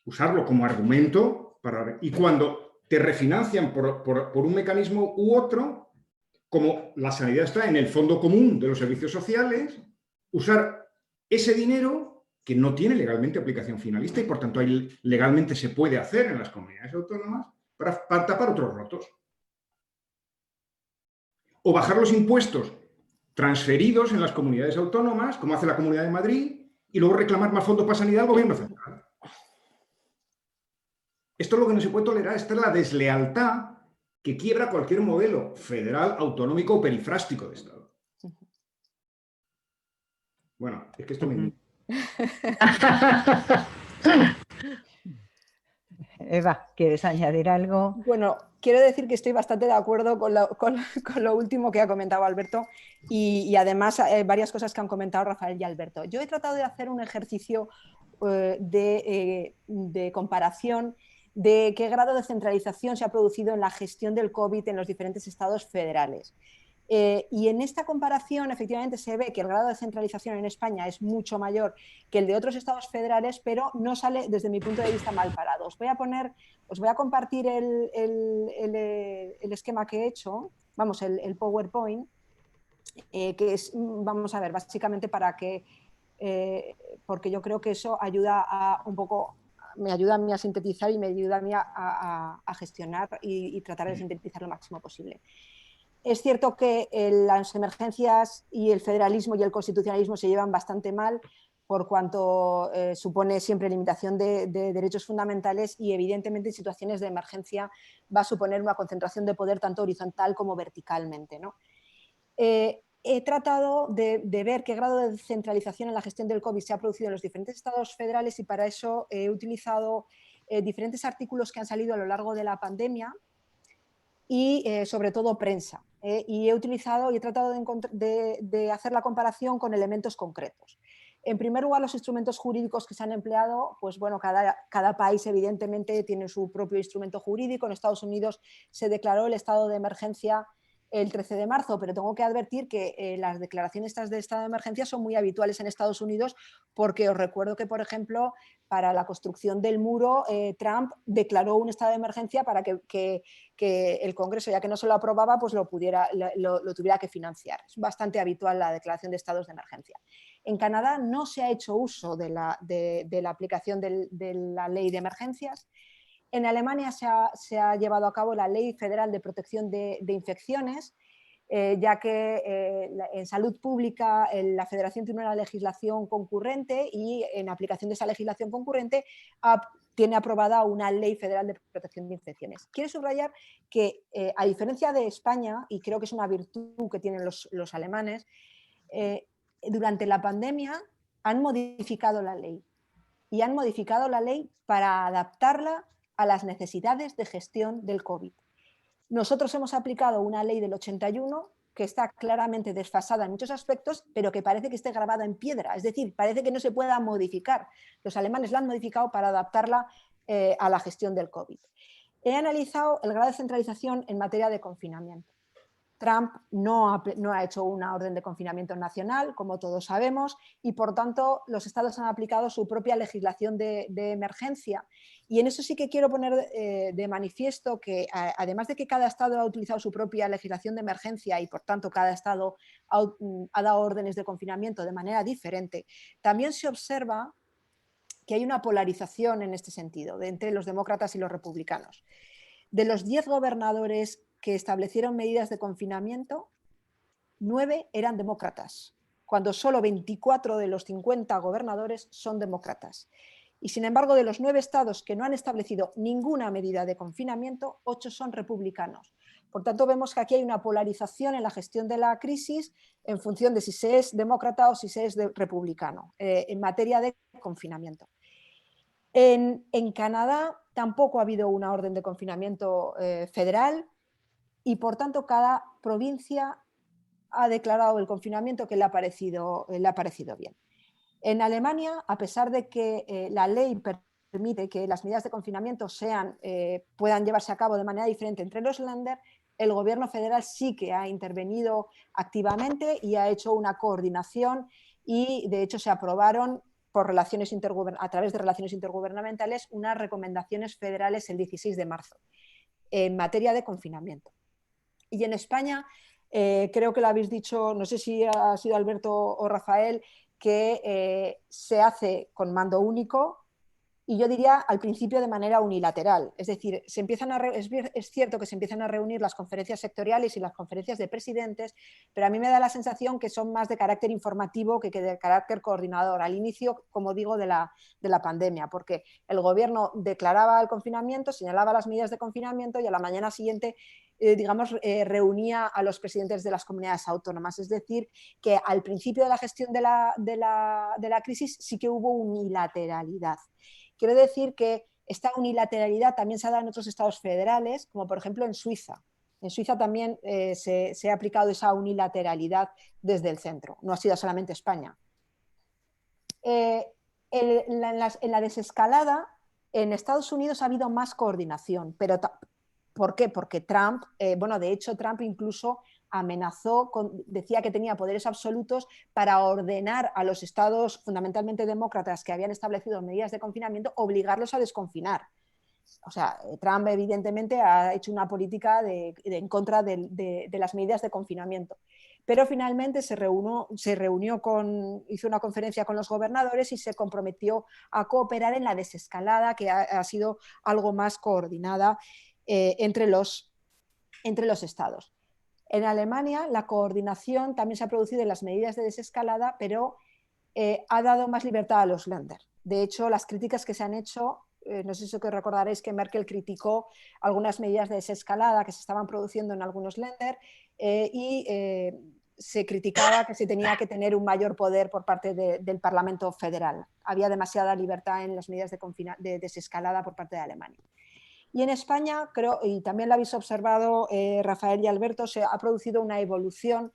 usarlo como argumento, y cuando te refinancian por un mecanismo u otro, como la sanidad está en el fondo común de los servicios sociales, usar ese dinero que no tiene legalmente aplicación finalista y por tanto legalmente se puede hacer en las comunidades autónomas para tapar otros rotos. O bajar los impuestos transferidos en las comunidades autónomas, como hace la Comunidad de Madrid, y luego reclamar más fondos para sanidad al gobierno central. Esto es lo que no se puede tolerar. Esta es la deslealtad que quiebra cualquier modelo federal, autonómico o perifrástico de Estado. Bueno, es que esto me... Eva, ¿quieres añadir algo? Bueno, quiero decir que estoy bastante de acuerdo con lo último que ha comentado Alberto y además varias cosas que han comentado Rafael y Alberto. Yo he tratado de hacer un ejercicio de comparación de qué grado de centralización se ha producido en la gestión del COVID en los diferentes estados federales. Y en esta comparación efectivamente se ve que el grado de centralización en España es mucho mayor que el de otros estados federales, pero no sale desde mi punto de vista mal parado. Os voy a compartir el esquema que he hecho, vamos, el PowerPoint, que es, vamos a ver, básicamente para que, porque yo creo que eso ayuda a un poco, me ayuda a mí a sintetizar y me ayuda a mí a gestionar y tratar de sintetizar lo máximo posible. Es cierto que las emergencias y el federalismo y el constitucionalismo se llevan bastante mal por cuanto supone siempre limitación de derechos fundamentales y evidentemente en situaciones de emergencia va a suponer una concentración de poder tanto horizontal como verticalmente, ¿no? He tratado de ver qué grado de centralización en la gestión del COVID se ha producido en los diferentes estados federales y para eso he utilizado diferentes artículos que han salido a lo largo de la pandemia y sobre todo prensa. Y he tratado de hacer la comparación con elementos concretos. En primer lugar, los instrumentos jurídicos que se han empleado, pues bueno, cada país evidentemente tiene su propio instrumento jurídico. En Estados Unidos se declaró el estado de emergencia el 13 de marzo, pero tengo que advertir que las declaraciones estas de estado de emergencia son muy habituales en Estados Unidos, porque os recuerdo que, por ejemplo, para la construcción del muro, Trump declaró un estado de emergencia para que el Congreso, ya que no se lo aprobaba, pues lo tuviera que financiar. Es bastante habitual la declaración de estados de emergencia. En Canadá no se ha hecho uso de la aplicación de la ley de emergencias. En Alemania se ha llevado a cabo la Ley Federal de Protección de Infecciones, ya que en salud pública la Federación tiene una legislación concurrente y en aplicación de esa legislación concurrente tiene aprobada una Ley Federal de Protección de Infecciones. Quiero subrayar que, a diferencia de España, y creo que es una virtud que tienen los alemanes, durante la pandemia han modificado la ley, y han modificado la ley para adaptarla a las necesidades de gestión del COVID. Nosotros hemos aplicado una ley del 81 que está claramente desfasada en muchos aspectos, pero que parece que esté grabada en piedra, es decir, parece que no se pueda modificar. Los alemanes la han modificado para adaptarla a la gestión del COVID. He analizado el grado de centralización en materia de confinamiento. Trump no ha hecho una orden de confinamiento nacional, como todos sabemos, y por tanto los estados han aplicado su propia legislación de emergencia. Y en eso sí que quiero poner de manifiesto que, además de que cada estado ha utilizado su propia legislación de emergencia y por tanto cada estado ha dado órdenes de confinamiento de manera diferente, también se observa que hay una polarización en este sentido entre los demócratas y los republicanos. De los 10 gobernadores que establecieron medidas de confinamiento, 9 eran demócratas, cuando solo 24 de los 50 gobernadores son demócratas. Y sin embargo, de los 9 estados que no han establecido ninguna medida de confinamiento, 8 son republicanos. Por tanto, vemos que aquí hay una polarización en la gestión de la crisis en función de si se es demócrata o si se es republicano en materia de confinamiento. En Canadá tampoco ha habido una orden de confinamiento federal, y por tanto cada provincia ha declarado el confinamiento que le ha parecido bien. En Alemania, a pesar de que la ley permite que las medidas de confinamiento puedan llevarse a cabo de manera diferente entre los länder, el gobierno federal sí que ha intervenido activamente y ha hecho una coordinación, y de hecho se aprobaron a través de relaciones intergubernamentales unas recomendaciones federales el 16 de marzo en materia de confinamiento. Y en España, creo que lo habéis dicho, no sé si ha sido Alberto o Rafael, que se hace con mando único, y yo diría al principio de manera unilateral. Es decir, es cierto que se empiezan a reunir las conferencias sectoriales y las conferencias de presidentes, pero a mí me da la sensación que son más de carácter informativo que de carácter coordinador. Al inicio, como digo, de la pandemia, porque el gobierno declaraba el confinamiento, señalaba las medidas de confinamiento y a la mañana siguiente reunía a los presidentes de las comunidades autónomas. Es decir, que al principio de la gestión de la crisis sí que hubo unilateralidad. Quiero decir que esta unilateralidad también se ha dado en otros estados federales, como por ejemplo en Suiza. En Suiza también se ha aplicado esa unilateralidad desde el centro, no ha sido solamente España. En la desescalada, en Estados Unidos ha habido más coordinación, pero ¿por qué? Porque Trump, de hecho Trump incluso amenazó, decía que tenía poderes absolutos para ordenar a los estados fundamentalmente demócratas que habían establecido medidas de confinamiento, obligarlos a desconfinar. O sea, Trump evidentemente ha hecho una política en contra de las medidas de confinamiento. Pero finalmente hizo una conferencia con los gobernadores y se comprometió a cooperar en la desescalada, que ha sido algo más coordinada entre los estados. En Alemania la coordinación también se ha producido en las medidas de desescalada, pero ha dado más libertad a los Länder. De hecho, las críticas que se han hecho, no sé si recordaréis que Merkel criticó algunas medidas de desescalada que se estaban produciendo en algunos Länder y se criticaba que se tenía que tener un mayor poder por parte del Parlamento federal. Había demasiada libertad en las medidas de desescalada por parte de Alemania. Y en España, creo, y también lo habéis observado Rafael y Alberto, se ha producido una evolución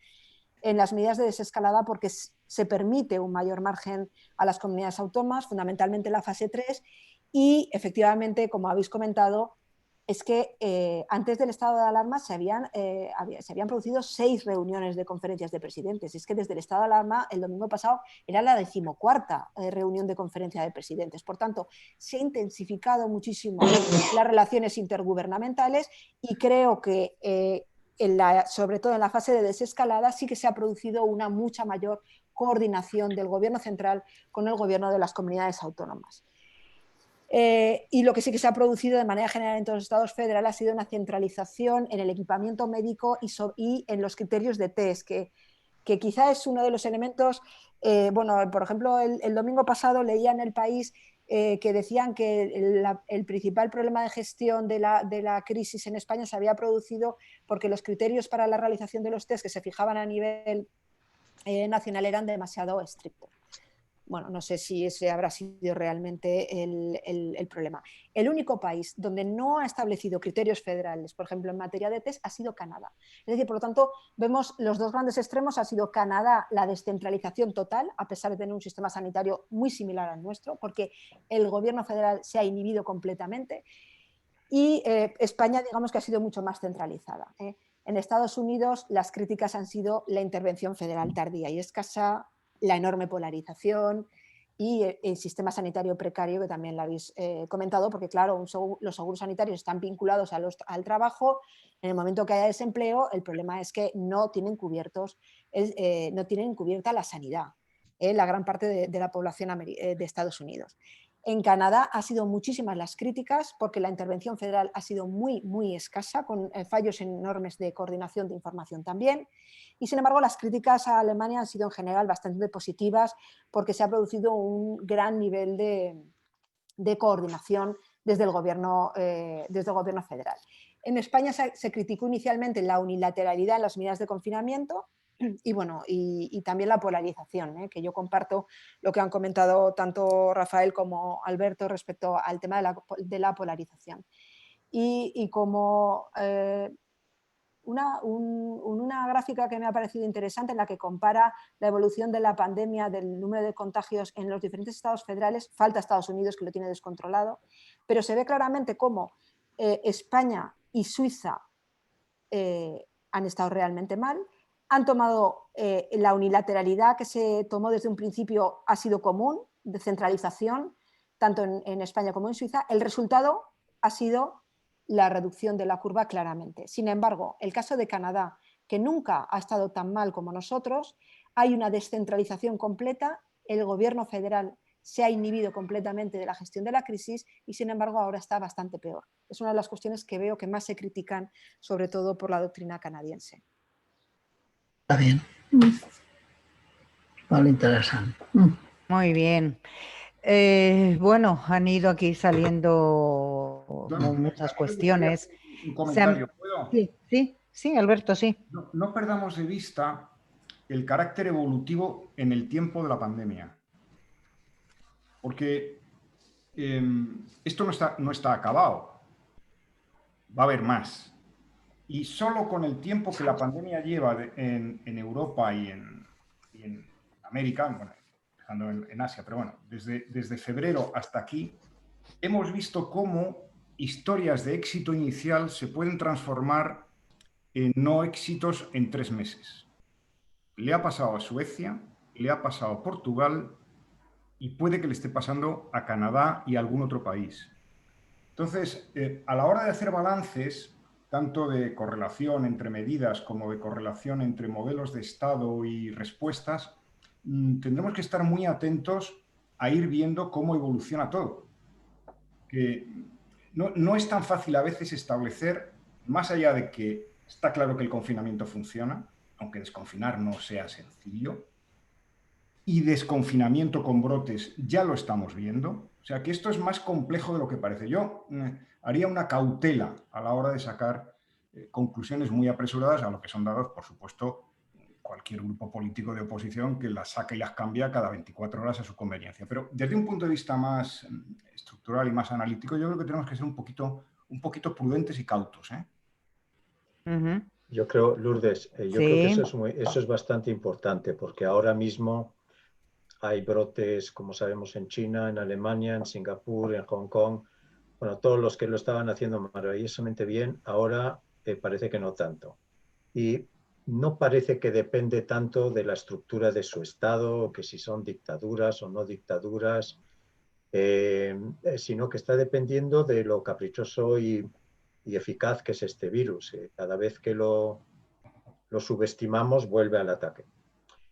en las medidas de desescalada porque se permite un mayor margen a las comunidades autónomas, fundamentalmente la fase 3, y efectivamente, como habéis comentado, es que antes del estado de alarma se habían producido 6 reuniones de conferencias de presidentes. Es que desde el estado de alarma el domingo pasado era la 14ª reunión de conferencia de presidentes. Por tanto, se ha intensificado muchísimo las relaciones intergubernamentales y creo que sobre todo en la fase de desescalada sí que se ha producido una mucha mayor coordinación del gobierno central con el gobierno de las comunidades autónomas. Y lo que sí que se ha producido de manera general en todos los estados federales ha sido una centralización en el equipamiento médico y en los criterios de test, que quizá es uno de los elementos, bueno, por ejemplo, el domingo pasado leía en El País que decían que el principal problema de gestión de la crisis en España se había producido porque los criterios para la realización de los test que se fijaban a nivel nacional eran demasiado estrictos. Bueno, no sé si ese habrá sido realmente el problema. El único país donde no ha establecido criterios federales, por ejemplo, en materia de test, ha sido Canadá. Es decir, por lo tanto, vemos los dos grandes extremos. Ha sido Canadá la descentralización total, a pesar de tener un sistema sanitario muy similar al nuestro, porque el gobierno federal se ha inhibido completamente. Y España, digamos que ha sido mucho más centralizada. En Estados Unidos, las críticas han sido la intervención federal tardía y escasa, la enorme polarización y el sistema sanitario precario, que también lo habéis comentado, porque claro, los seguros sanitarios están vinculados al trabajo. En el momento que haya desempleo, el problema es que no tienen cubierta la sanidad, la gran parte de la población de Estados Unidos. En Canadá ha sido muchísimas las críticas porque la intervención federal ha sido muy, muy escasa, con fallos enormes de coordinación de información también. Y sin embargo, las críticas a Alemania han sido en general bastante positivas porque se ha producido un gran nivel de coordinación desde el gobierno federal. En España se criticó inicialmente la unilateralidad en las medidas de confinamiento y, bueno, y también la polarización, que yo comparto lo que han comentado tanto Rafael como Alberto respecto al tema de la polarización. Y como una gráfica que me ha parecido interesante en la que compara la evolución de la pandemia, del número de contagios en los diferentes estados federales, falta Estados Unidos que lo tiene descontrolado, pero se ve claramente cómo España y Suiza han estado realmente mal, han tomado la unilateralidad que se tomó desde un principio ha sido común, de centralización, tanto en España como en Suiza. El resultado ha sido la reducción de la curva claramente. Sin embargo, el caso de Canadá, que nunca ha estado tan mal como nosotros, hay una descentralización completa, el gobierno federal se ha inhibido completamente de la gestión de la crisis y sin embargo ahora está bastante peor. Es una de las cuestiones que veo que más se critican, sobre todo por la doctrina canadiense. Está bien. Vale, interesante. Muy bien. Bueno, han ido aquí saliendo muchas cuestiones. Un comentario, ¿puedo? Sí, Alberto, sí. No perdamos de vista el carácter evolutivo en el tiempo de la pandemia. Porque esto no está acabado. Va a haber más. Y solo con el tiempo que la pandemia lleva en Europa y en América, bueno, dejando en Asia, pero bueno, desde febrero hasta aquí, hemos visto cómo historias de éxito inicial se pueden transformar en no éxitos en 3 meses. Le ha pasado a Suecia, le ha pasado a Portugal y puede que le esté pasando a Canadá y a algún otro país. Entonces, a la hora de hacer balances, tanto de correlación entre medidas como de correlación entre modelos de Estado y respuestas, tendremos que estar muy atentos a ir viendo cómo evoluciona todo. Que no es tan fácil a veces establecer, más allá de que está claro que el confinamiento funciona, aunque desconfinar no sea sencillo, y desconfinamiento con brotes ya lo estamos viendo. O sea que esto es más complejo de lo que parece. Yo haría una cautela a la hora de sacar conclusiones muy apresuradas, a lo que son dadas, por supuesto, cualquier grupo político de oposición que las saca y las cambia cada 24 horas a su conveniencia. Pero desde un punto de vista más estructural y más analítico, yo creo que tenemos que ser un poquito prudentes y cautos. Yo creo, Lourdes, yo creo que eso es bastante importante, porque ahora mismo hay brotes, como sabemos, en China, en Alemania, en Singapur, en Hong Kong. bueno, todos los que lo estaban haciendo maravillosamente bien, ahora parece que no tanto. Y no parece que depende tanto de la estructura de su Estado, que si son dictaduras o no dictaduras, sino que está dependiendo de lo caprichoso y eficaz que es este virus. Cada vez que lo subestimamos, vuelve al ataque.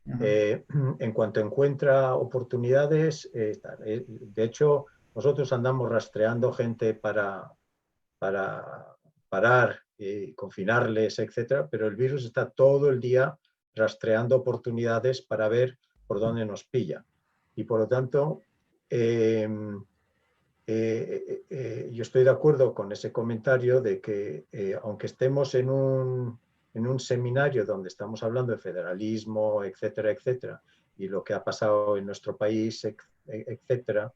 En cuanto encuentra oportunidades, de hecho, nosotros andamos rastreando gente para parar y confinarles, etcétera, pero el virus está todo el día rastreando oportunidades para ver por dónde nos pilla. Y por lo tanto, yo estoy de acuerdo con ese comentario de que aunque estemos en un seminario donde estamos hablando de federalismo, etcétera, etcétera, y lo que ha pasado en nuestro país, etcétera,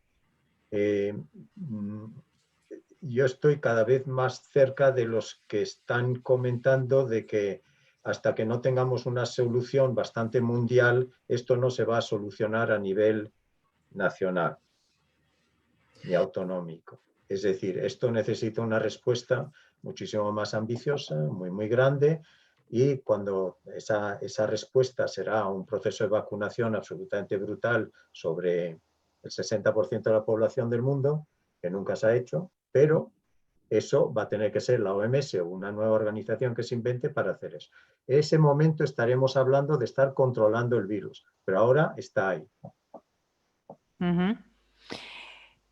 yo estoy cada vez más cerca de los que están comentando de que hasta que no tengamos una solución bastante mundial, esto no se va a solucionar a nivel nacional ni autonómico. Es decir, esto necesita una respuesta muchísimo más ambiciosa, muy, muy grande, y cuando esa respuesta será un proceso de vacunación absolutamente brutal sobre el 60% de la población del mundo, que nunca se ha hecho, pero eso va a tener que ser la OMS o una nueva organización que se invente para hacer eso. En ese momento estaremos hablando de estar controlando el virus, pero ahora está ahí.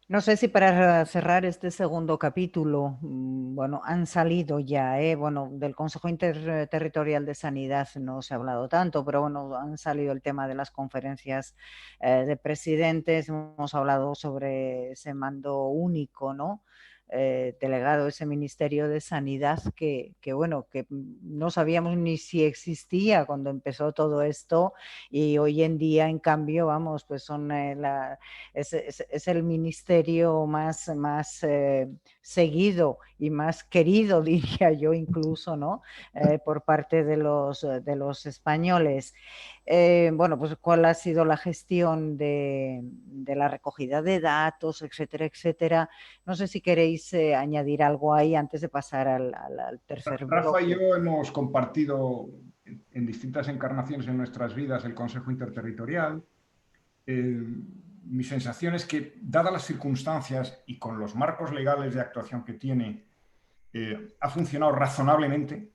No sé si para cerrar este segundo capítulo, bueno, han salido ya, bueno, del Consejo Interterritorial de Sanidad no se ha hablado tanto, pero bueno, han salido el tema de las conferencias de presidentes, hemos hablado sobre ese mando único, ¿no? Delegado de ese Ministerio de Sanidad que, bueno, que no sabíamos ni si existía cuando empezó todo esto, y hoy en día, en cambio, vamos, pues son es el ministerio más seguido y más querido, diría yo, incluso, ¿no? Por parte de los españoles. Bueno, pues cuál ha sido la gestión de la recogida de datos, etcétera, etcétera. No sé si queréis añadir algo ahí antes de pasar al tercer bloque. Rafa y yo hemos compartido en distintas encarnaciones en nuestras vidas el Consejo Interterritorial. Mi sensación es que, dadas las circunstancias y con los marcos legales de actuación que tiene, ha funcionado razonablemente.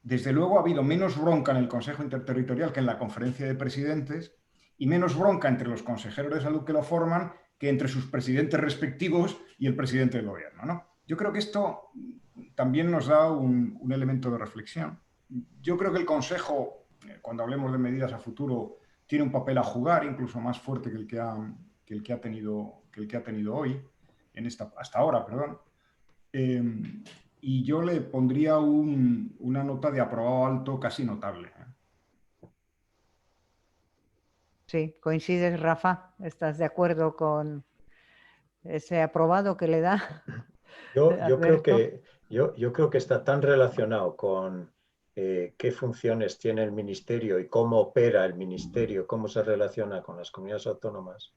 Desde luego ha habido menos bronca en el Consejo Interterritorial que en la Conferencia de Presidentes, y menos bronca entre los consejeros de salud que lo forman que entre sus presidentes respectivos y el presidente del gobierno, ¿no? Yo creo que esto también nos da un elemento de reflexión. Yo creo que el Consejo, cuando hablemos de medidas a futuro, tiene un papel a jugar, incluso más fuerte que el que ha tenido hoy, hasta ahora, perdón. Y yo le pondría una nota de aprobado alto casi notable. Sí, ¿coincides, Rafa? ¿Estás de acuerdo con ese aprobado que le da? Yo creo que está tan relacionado con qué funciones tiene el ministerio y cómo opera el ministerio, cómo se relaciona con las comunidades autónomas,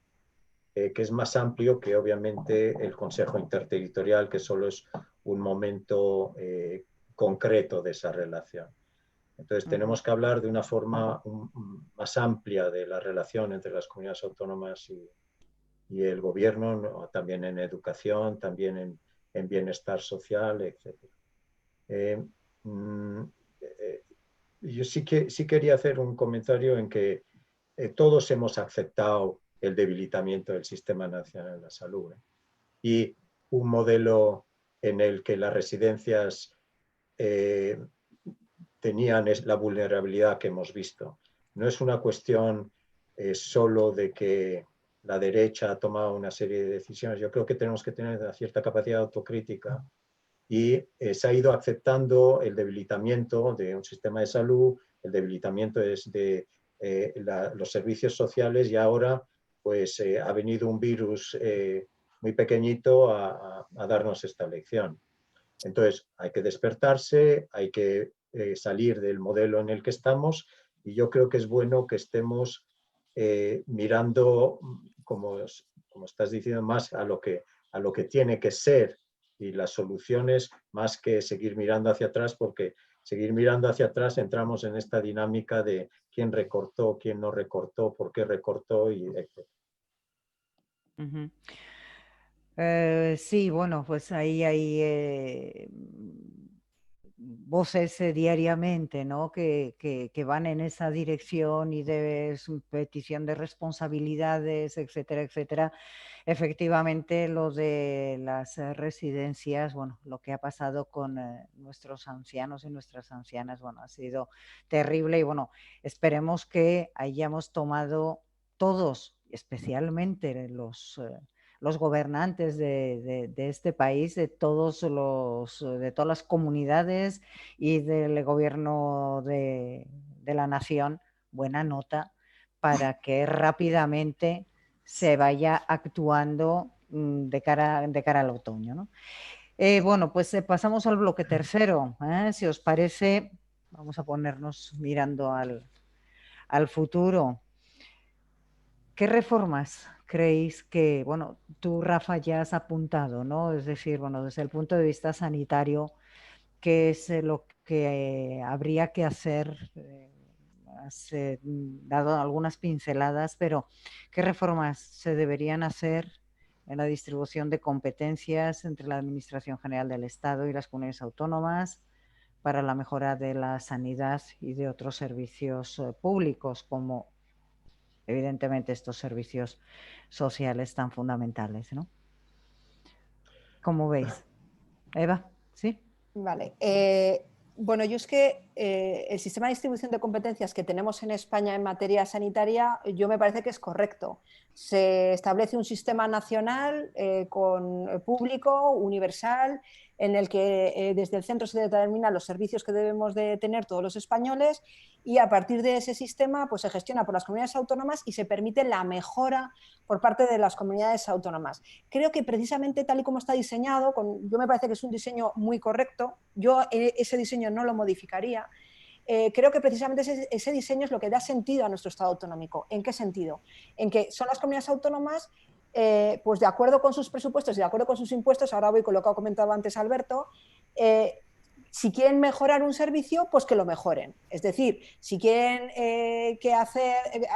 que es más amplio que obviamente el Consejo Interterritorial, que solo es un momento concreto de esa relación. Entonces tenemos que hablar de una forma más amplia de la relación entre las comunidades autónomas y el gobierno, ¿no? También en educación, también en bienestar social, etc. Yo sí quería hacer un comentario en que todos hemos aceptado el debilitamiento del Sistema Nacional de Salud, y un modelo en el que las residencias tenían la vulnerabilidad que hemos visto. No es una cuestión solo de que la derecha ha tomado una serie de decisiones. Yo creo que tenemos que tener una cierta capacidad de autocrítica, y se ha ido aceptando el debilitamiento de un sistema de salud, el debilitamiento de los servicios sociales, y ahora pues ha venido un virus muy pequeñito a darnos esta lección. Entonces hay que despertarse, hay que salir del modelo en el que estamos, y yo creo que es bueno que estemos mirando, como estás diciendo, más a lo que tiene que ser y las soluciones más que seguir mirando hacia atrás, porque seguir mirando hacia atrás entramos en esta dinámica de quién recortó, quién no recortó, por qué recortó, y etc. Ujú. Sí, bueno, pues ahí hay voces diariamente, ¿no? Que van en esa dirección y de su petición de responsabilidades, etcétera, etcétera. Efectivamente, lo de las residencias, bueno, lo que ha pasado con nuestros ancianos y nuestras ancianas, bueno, ha sido terrible y bueno, esperemos que hayamos tomado todos, especialmente los gobernantes de este país, de todas las comunidades y del gobierno de la nación, buena nota para que rápidamente se vaya actuando de cara al otoño, ¿no? Bueno, pues pasamos al bloque tercero. Si os parece, vamos a ponernos mirando al futuro. ¿Qué reformas creéis que, bueno, tú, Rafa, ya has apuntado, ¿no? Es decir, bueno, desde el punto de vista sanitario, ¿qué es lo que habría que hacer? Has dado algunas pinceladas, pero ¿qué reformas se deberían hacer en la distribución de competencias entre la Administración General del Estado y las comunidades autónomas para la mejora de la sanidad y de otros servicios públicos, como evidentemente estos servicios sociales tan fundamentales, ¿no? ¿Cómo veis? Eva, ¿sí? Vale. Bueno, yo es que el sistema de distribución de competencias que tenemos en España en materia sanitaria, yo me parece que es correcto. Se establece un sistema nacional público, universal, en el que desde el centro se determinan los servicios que debemos de tener todos los españoles y a partir de ese sistema pues, se gestiona por las comunidades autónomas y se permite la mejora por parte de las comunidades autónomas. Creo que precisamente tal y como está diseñado, yo me parece que es un diseño muy correcto, yo ese diseño no lo modificaría. Creo que precisamente ese diseño es lo que da sentido a nuestro Estado autonómico. ¿En qué sentido? En que son las comunidades autónomas, pues de acuerdo con sus presupuestos y de acuerdo con sus impuestos, ahora voy con lo que ha comentado antes Alberto, si quieren mejorar un servicio, pues que lo mejoren. Es decir, si quieren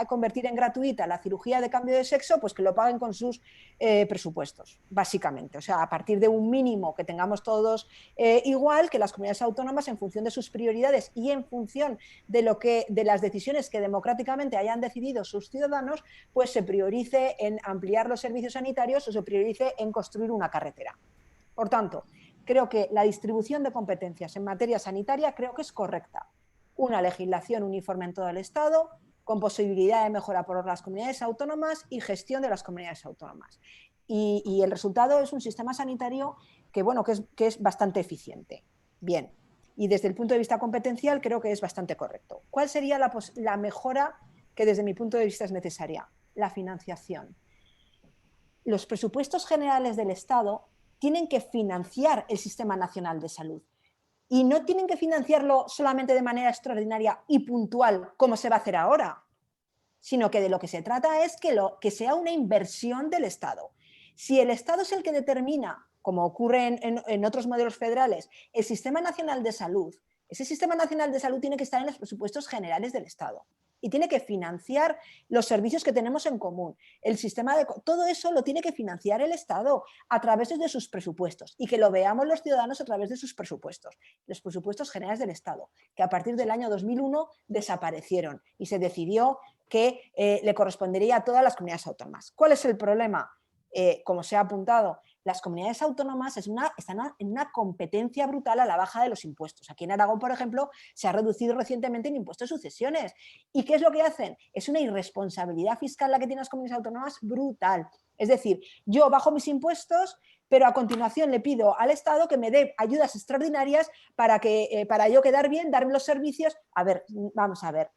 convertir en gratuita la cirugía de cambio de sexo, pues que lo paguen con sus presupuestos, básicamente. O sea, a partir de un mínimo que tengamos todos igual, que las comunidades autónomas, en función de sus prioridades y en función de las decisiones que democráticamente hayan decidido sus ciudadanos, pues se priorice en ampliar los servicios sanitarios o se priorice en construir una carretera. Por tanto, creo que la distribución de competencias en materia sanitaria creo que es correcta. Una legislación uniforme en todo el Estado, con posibilidad de mejora por las comunidades autónomas y gestión de las comunidades autónomas. Y el resultado es un sistema sanitario que, bueno, que es bastante eficiente. Bien. Y desde el punto de vista competencial creo que es bastante correcto. ¿Cuál sería la mejora que desde mi punto de vista es necesaria? La financiación. Los presupuestos generales del Estado tienen que financiar el Sistema Nacional de Salud. Y no tienen que financiarlo solamente de manera extraordinaria y puntual, como se va a hacer ahora, sino que de lo que se trata es que sea una inversión del Estado. Si el Estado es el que determina, como ocurre en otros modelos federales, el Sistema Nacional de Salud, ese Sistema Nacional de Salud tiene que estar en los presupuestos generales del Estado y tiene que financiar los servicios que tenemos en común. Todo eso lo tiene que financiar el Estado a través de sus presupuestos y que lo veamos los ciudadanos a través de sus presupuestos, los presupuestos generales del Estado, que a partir del año 2001 desaparecieron y se decidió que le correspondería a todas las comunidades autónomas. ¿Cuál es el problema? Como se ha apuntado, las comunidades autónomas están en una competencia brutal a la baja de los impuestos. Aquí en Aragón, por ejemplo, se ha reducido recientemente el impuesto de sucesiones. ¿Y qué es lo que hacen? Es una irresponsabilidad fiscal la que tienen las comunidades autónomas brutal. Es decir, yo bajo mis impuestos, pero a continuación le pido al Estado que me dé ayudas extraordinarias para yo quedar bien, darme los servicios. A ver, vamos a ver.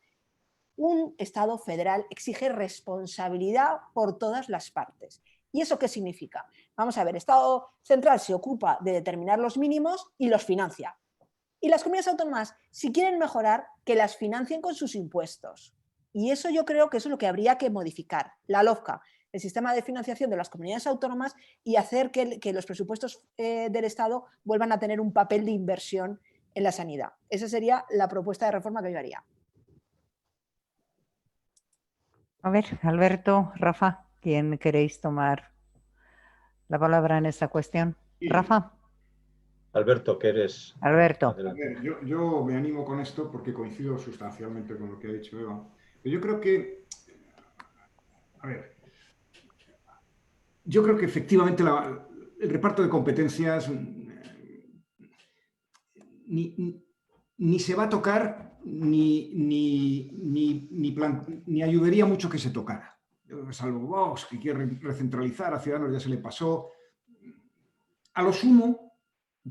Un Estado federal exige responsabilidad por todas las partes. ¿Y eso qué significa? Vamos a ver, el Estado central se ocupa de determinar los mínimos y los financia. Y las comunidades autónomas, si quieren mejorar, que las financien con sus impuestos. Y eso yo creo que eso es lo que habría que modificar. La LOFCA, el sistema de financiación de las comunidades autónomas y hacer que los presupuestos del Estado vuelvan a tener un papel de inversión en la sanidad. Esa sería la propuesta de reforma que yo haría. A ver, Alberto, Rafa, ¿quién queréis tomar la palabra en esta cuestión? Sí. Rafa. Alberto, ¿qué eres? Alberto. A ver, yo me animo con esto porque coincido sustancialmente con lo que ha dicho Eva. Pero yo creo que, a ver, yo creo que efectivamente el reparto de competencias ni se va a tocar ni ayudaría mucho que se tocara. Salvo Vox, que quiere recentralizar, a Ciudadanos ya se le pasó. A lo sumo,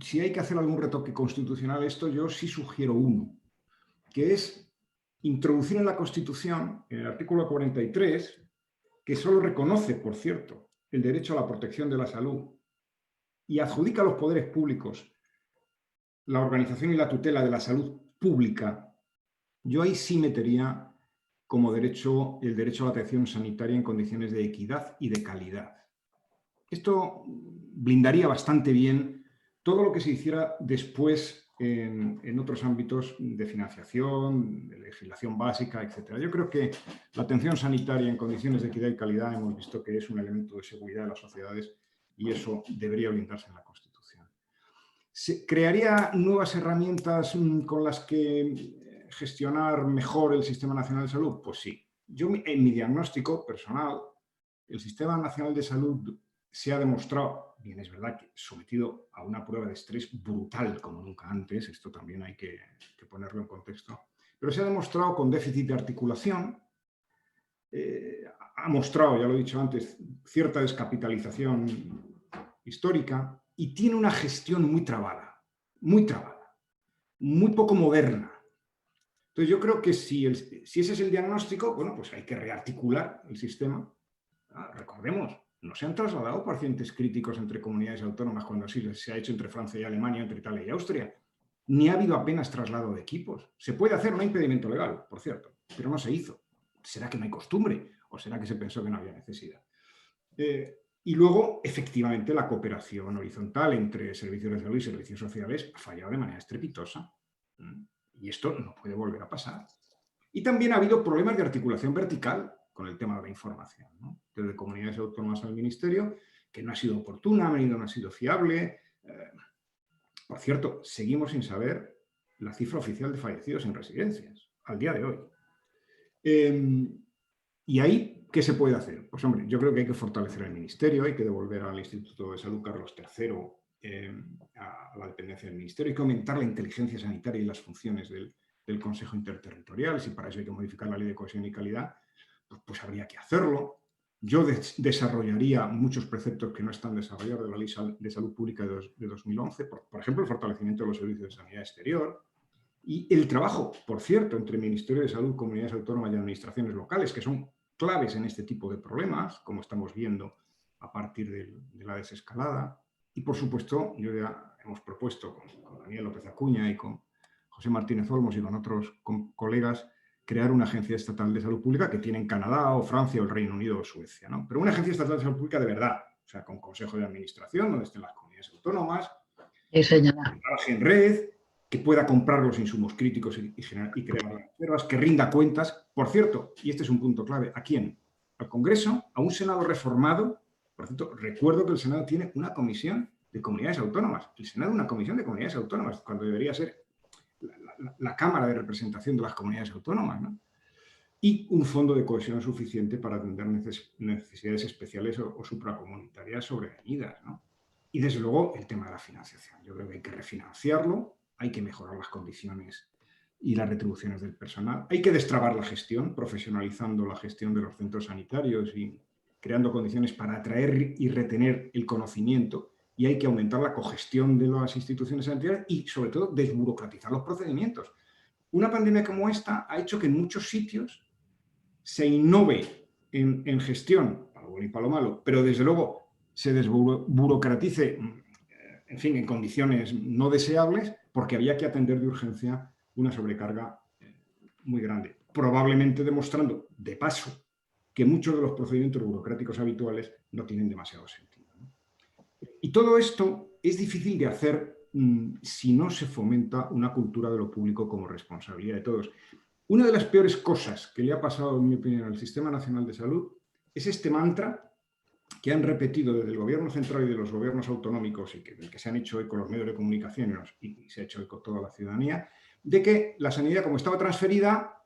si hay que hacer algún retoque constitucional, esto yo sí sugiero uno, que es introducir en la Constitución, en el artículo 43, que solo reconoce, por cierto, el derecho a la protección de la salud y adjudica a los poderes públicos la organización y la tutela de la salud pública. Yo ahí sí metería como derecho el derecho a la atención sanitaria en condiciones de equidad y de calidad. Esto blindaría bastante bien todo lo que se hiciera después en otros ámbitos de financiación, de legislación básica, etc. Yo creo que la atención sanitaria en condiciones de equidad y calidad hemos visto que es un elemento de seguridad de las sociedades y eso debería blindarse en la Constitución. ¿Se crearía nuevas herramientas con las que gestionar mejor el Sistema Nacional de Salud? Pues sí. Yo, en mi diagnóstico personal, el Sistema Nacional de Salud se ha demostrado, bien es verdad que sometido a una prueba de estrés brutal como nunca antes, esto también hay que ponerlo en contexto, pero se ha demostrado con déficit de articulación, ha mostrado, ya lo he dicho antes, cierta descapitalización histórica y tiene una gestión muy trabada, muy poco moderna. Entonces yo creo que si ese es el diagnóstico, bueno, pues hay que rearticular el sistema. Recordemos, no se han trasladado pacientes críticos entre comunidades autónomas cuando así se ha hecho entre Francia y Alemania, entre Italia y Austria. Ni ha habido apenas traslado de equipos. Se puede hacer, no hay impedimento legal, por cierto, pero no se hizo. ¿Será que no hay costumbre? ¿O será que se pensó que no había necesidad? Y luego, efectivamente, la cooperación horizontal entre servicios de salud y servicios sociales ha fallado de manera estrepitosa. Y esto no puede volver a pasar. Y también ha habido problemas de articulación vertical con el tema de la información, ¿no? Desde comunidades autónomas al Ministerio, que no ha sido oportuna, no ha sido fiable. Por cierto, seguimos sin saber la cifra oficial de fallecidos en residencias, al día de hoy. ¿Y ahí qué se puede hacer? Pues hombre, yo creo que hay que fortalecer el Ministerio, hay que devolver al Instituto de Salud Carlos III a la dependencia del Ministerio, hay que aumentar la inteligencia sanitaria y las funciones del Consejo Interterritorial. Si para eso hay que modificar la Ley de Cohesión y Calidad, pues habría que hacerlo. Yo desarrollaría muchos preceptos que no están desarrollados de la Ley de Salud Pública de 2011, por ejemplo, el fortalecimiento de los servicios de sanidad exterior y el trabajo, por cierto, entre Ministerio de Salud, comunidades autónomas y administraciones locales, que son claves en este tipo de problemas, como estamos viendo a partir de la desescalada. Y, por supuesto, ya hemos propuesto con Daniel López Acuña y con José Martínez Olmos y con otros colegas crear una agencia estatal de salud pública que tiene en Canadá o Francia o el Reino Unido o Suecia, ¿no? Pero una agencia estatal de salud pública de verdad, o sea, con consejo de administración, donde estén las comunidades autónomas, Sí, señora. que trabaje en red, que pueda comprar los insumos críticos y crear las reservas, que rinda cuentas. Por cierto, y este es un punto clave, ¿a quién? Al Congreso, a un Senado reformado. Por cierto, recuerdo que el Senado tiene una comisión de comunidades autónomas. El Senado una comisión de comunidades autónomas, cuando debería ser la Cámara de Representación de las Comunidades Autónomas, ¿no? Y un fondo de cohesión suficiente para atender necesidades especiales o supracomunitarias sobrevenidas, ¿no? Y desde luego el tema de la financiación. Yo creo que hay que refinanciarlo, hay que mejorar las condiciones y las retribuciones del personal, hay que destrabar la gestión, profesionalizando la gestión de los centros sanitarios y creando condiciones para atraer y retener el conocimiento. Y hay que aumentar la cogestión de las instituciones sanitarias y, sobre todo, desburocratizar los procedimientos. Una pandemia como esta ha hecho que en muchos sitios se innove en gestión, para lo bueno y para lo malo, pero desde luego se desburocratice, en fin, en condiciones no deseables, porque había que atender de urgencia una sobrecarga muy grande. Probablemente demostrando, de paso, que muchos de los procedimientos burocráticos habituales no tienen demasiado sentido, ¿no? Y todo esto es difícil de hacer si no se fomenta una cultura de lo público como responsabilidad de todos. Una de las peores cosas que le ha pasado, en mi opinión, al Sistema Nacional de Salud es este mantra que han repetido desde el gobierno central y de los gobiernos autonómicos y que se han hecho eco los medios de comunicación y se ha hecho eco toda la ciudadanía, de que la sanidad, como estaba transferida,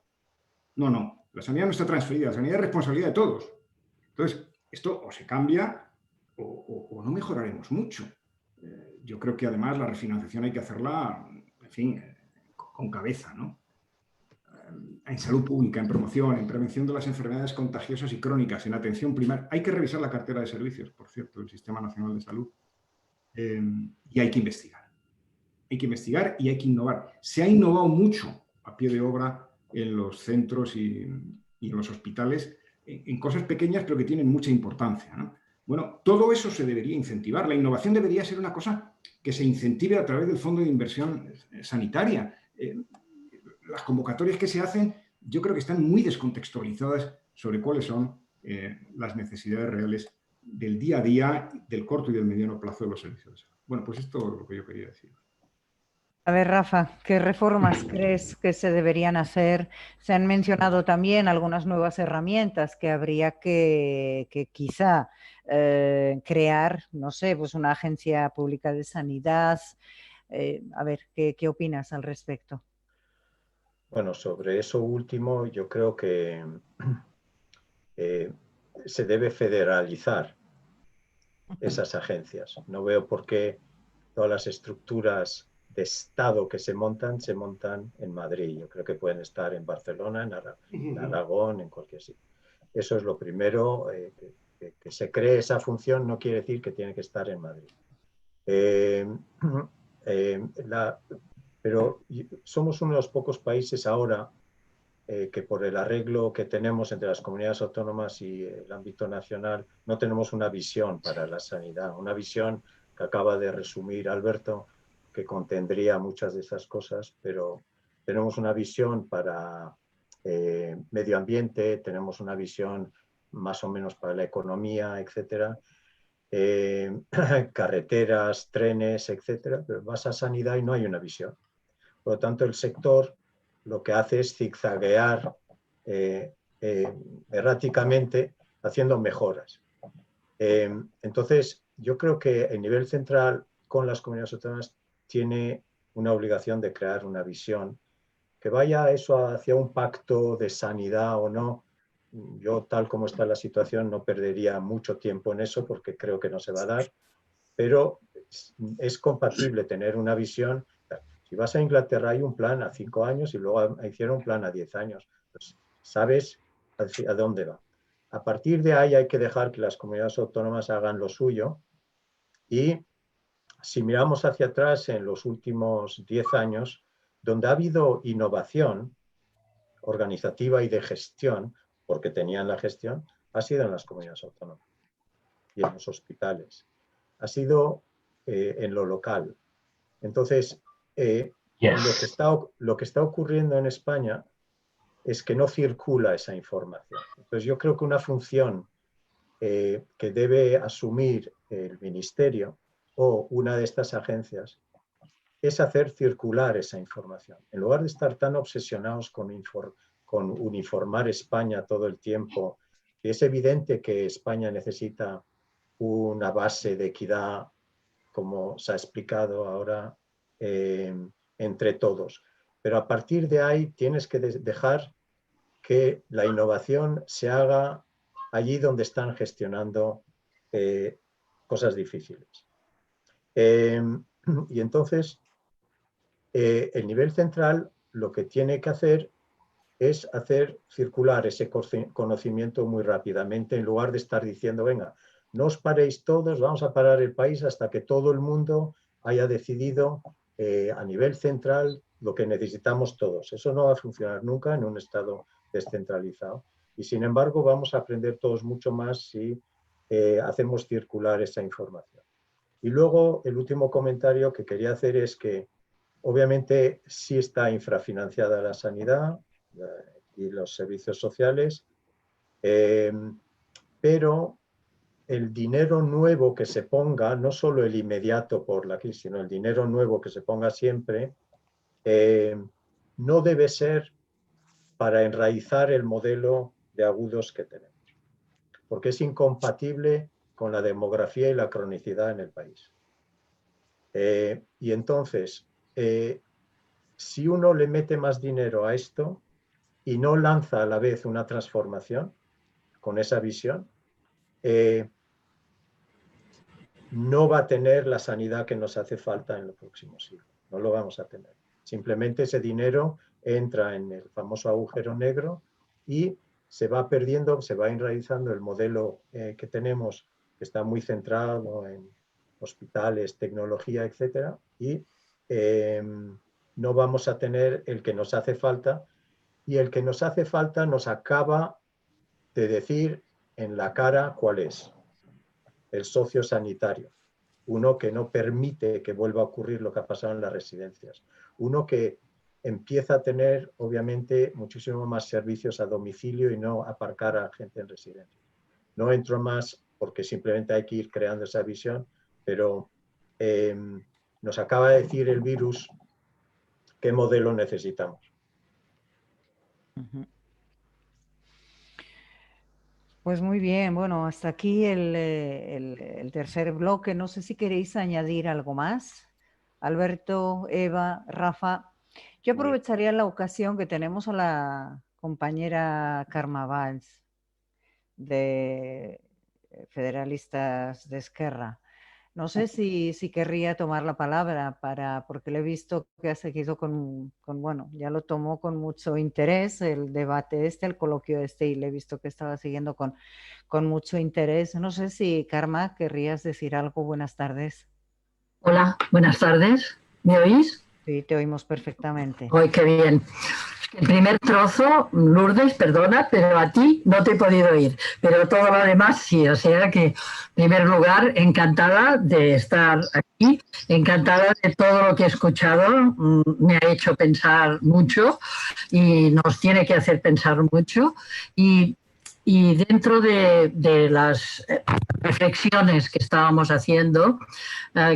no, la sanidad no está transferida, la sanidad es responsabilidad de todos. Entonces, esto o se cambia o no mejoraremos mucho. Yo creo que además la refinanciación hay que hacerla, en fin, con cabeza, ¿no? En salud pública, en promoción, en prevención de las enfermedades contagiosas y crónicas, en atención primaria. Hay que revisar la cartera de servicios, por cierto, del Sistema Nacional de Salud. Y hay que investigar. Hay que investigar y hay que innovar. Se ha innovado mucho a pie de obra en los centros y en los hospitales, en cosas pequeñas pero que tienen mucha importancia, ¿no? Bueno, todo eso se debería incentivar. La innovación debería ser una cosa que se incentive a través del Fondo de Inversión Sanitaria. Las convocatorias que se hacen, yo creo que están muy descontextualizadas sobre cuáles son las necesidades reales del día a día, del corto y del mediano plazo de los servicios de salud. Bueno, pues esto es lo que yo quería decir. A ver, Rafa, ¿qué reformas crees que se deberían hacer? Se han mencionado también algunas nuevas herramientas que habría que quizá crear, no sé, pues una agencia pública de sanidad. A ver, ¿qué opinas al respecto? Bueno, sobre eso último, yo creo que se debe federalizar esas agencias. No veo por qué todas las estructuras de Estado que se montan en Madrid. Yo creo que pueden estar en Barcelona, en Aragón, en cualquier sitio. Eso es lo primero. Que se cree esa función no quiere decir que tiene que estar en Madrid. Pero somos uno de los pocos países ahora que por el arreglo que tenemos entre las comunidades autónomas y el ámbito nacional no tenemos una visión para la sanidad, una visión que acaba de resumir Alberto, que contendría muchas de esas cosas, pero tenemos una visión para medio ambiente, tenemos una visión más o menos para la economía, etcétera, carreteras, trenes, etcétera, pero vas a sanidad y no hay una visión. Por lo tanto, el sector lo que hace es zigzaguear erráticamente haciendo mejoras. Entonces, yo creo que el nivel central con las comunidades autónomas tiene una obligación de crear una visión que vaya eso hacia un pacto de sanidad o no. Yo, tal como está la situación, no perdería mucho tiempo en eso porque creo que no se va a dar, pero es compatible tener una visión. Si vas a Inglaterra hay un plan a 5 años y luego hicieron un plan a 10 años. Pues sabes a dónde va. A partir de ahí hay que dejar que las comunidades autónomas hagan lo suyo y si miramos hacia atrás en los últimos 10 años, donde ha habido innovación organizativa y de gestión, porque tenían la gestión, ha sido en las comunidades autónomas y en los hospitales. Ha sido en lo local. Entonces, lo que está ocurriendo en España es que no circula esa información. Entonces, yo creo que una función que debe asumir el Ministerio o una de estas agencias es hacer circular esa información. En lugar de estar tan obsesionados con uniformar España todo el tiempo, y es evidente que España necesita una base de equidad, como se ha explicado ahora, entre todos. Pero a partir de ahí tienes que dejar que la innovación se haga allí donde están gestionando cosas difíciles. Y entonces, el nivel central lo que tiene que hacer es hacer circular ese conocimiento muy rápidamente, en lugar de estar diciendo, venga, no os paréis todos, vamos a parar el país hasta que todo el mundo haya decidido a nivel central lo que necesitamos todos. Eso no va a funcionar nunca en un Estado descentralizado. Y sin embargo, vamos a aprender todos mucho más si hacemos circular esa información. Y luego, el último comentario que quería hacer es que, obviamente, sí está infrafinanciada la sanidad y los servicios sociales. Pero el dinero nuevo que se ponga, no solo el inmediato por la crisis, sino el dinero nuevo que se ponga siempre, no debe ser para enraizar el modelo de agudos que tenemos, porque es incompatible con la demografía y la cronicidad en el país. Y entonces, si uno le mete más dinero a esto y no lanza a la vez una transformación con esa visión, no va a tener la sanidad que nos hace falta en los próximos siglos. No lo vamos a tener. Simplemente ese dinero entra en el famoso agujero negro y se va perdiendo, se va enraizando el modelo que tenemos, que está muy centrado en hospitales, tecnología, etcétera, y no vamos a tener el que nos hace falta, y el que nos hace falta nos acaba de decir en la cara cuál es: el sociosanitario, uno que no permite que vuelva a ocurrir lo que ha pasado en las residencias, uno que empieza a tener obviamente muchísimo más servicios a domicilio y no aparcar a gente en residencia. No entro más porque simplemente hay que ir creando esa visión, pero nos acaba de decir el virus qué modelo necesitamos. Pues muy bien, bueno, hasta aquí el tercer bloque. No sé si queréis añadir algo más. Alberto, Eva, Rafa. Yo aprovecharía la ocasión que tenemos a la compañera Carme Valls, de Federalistas de Esquerra. No sé si querría tomar la palabra porque le he visto que ha seguido bueno, ya lo tomó con mucho interés el debate el coloquio y le he visto que estaba siguiendo con mucho interés. No sé si, Carme, querrías decir algo. Buenas tardes. Hola, buenas tardes. ¿Me oís? Sí, te oímos perfectamente. ¡Ay, qué bien! El primer trozo, Lourdes, perdona, pero a ti no te he podido oír, pero todo lo demás sí, o sea que, en primer lugar, encantada de estar aquí, encantada de todo lo que he escuchado, me ha hecho pensar mucho y nos tiene que hacer pensar mucho, y dentro de las reflexiones que estábamos haciendo,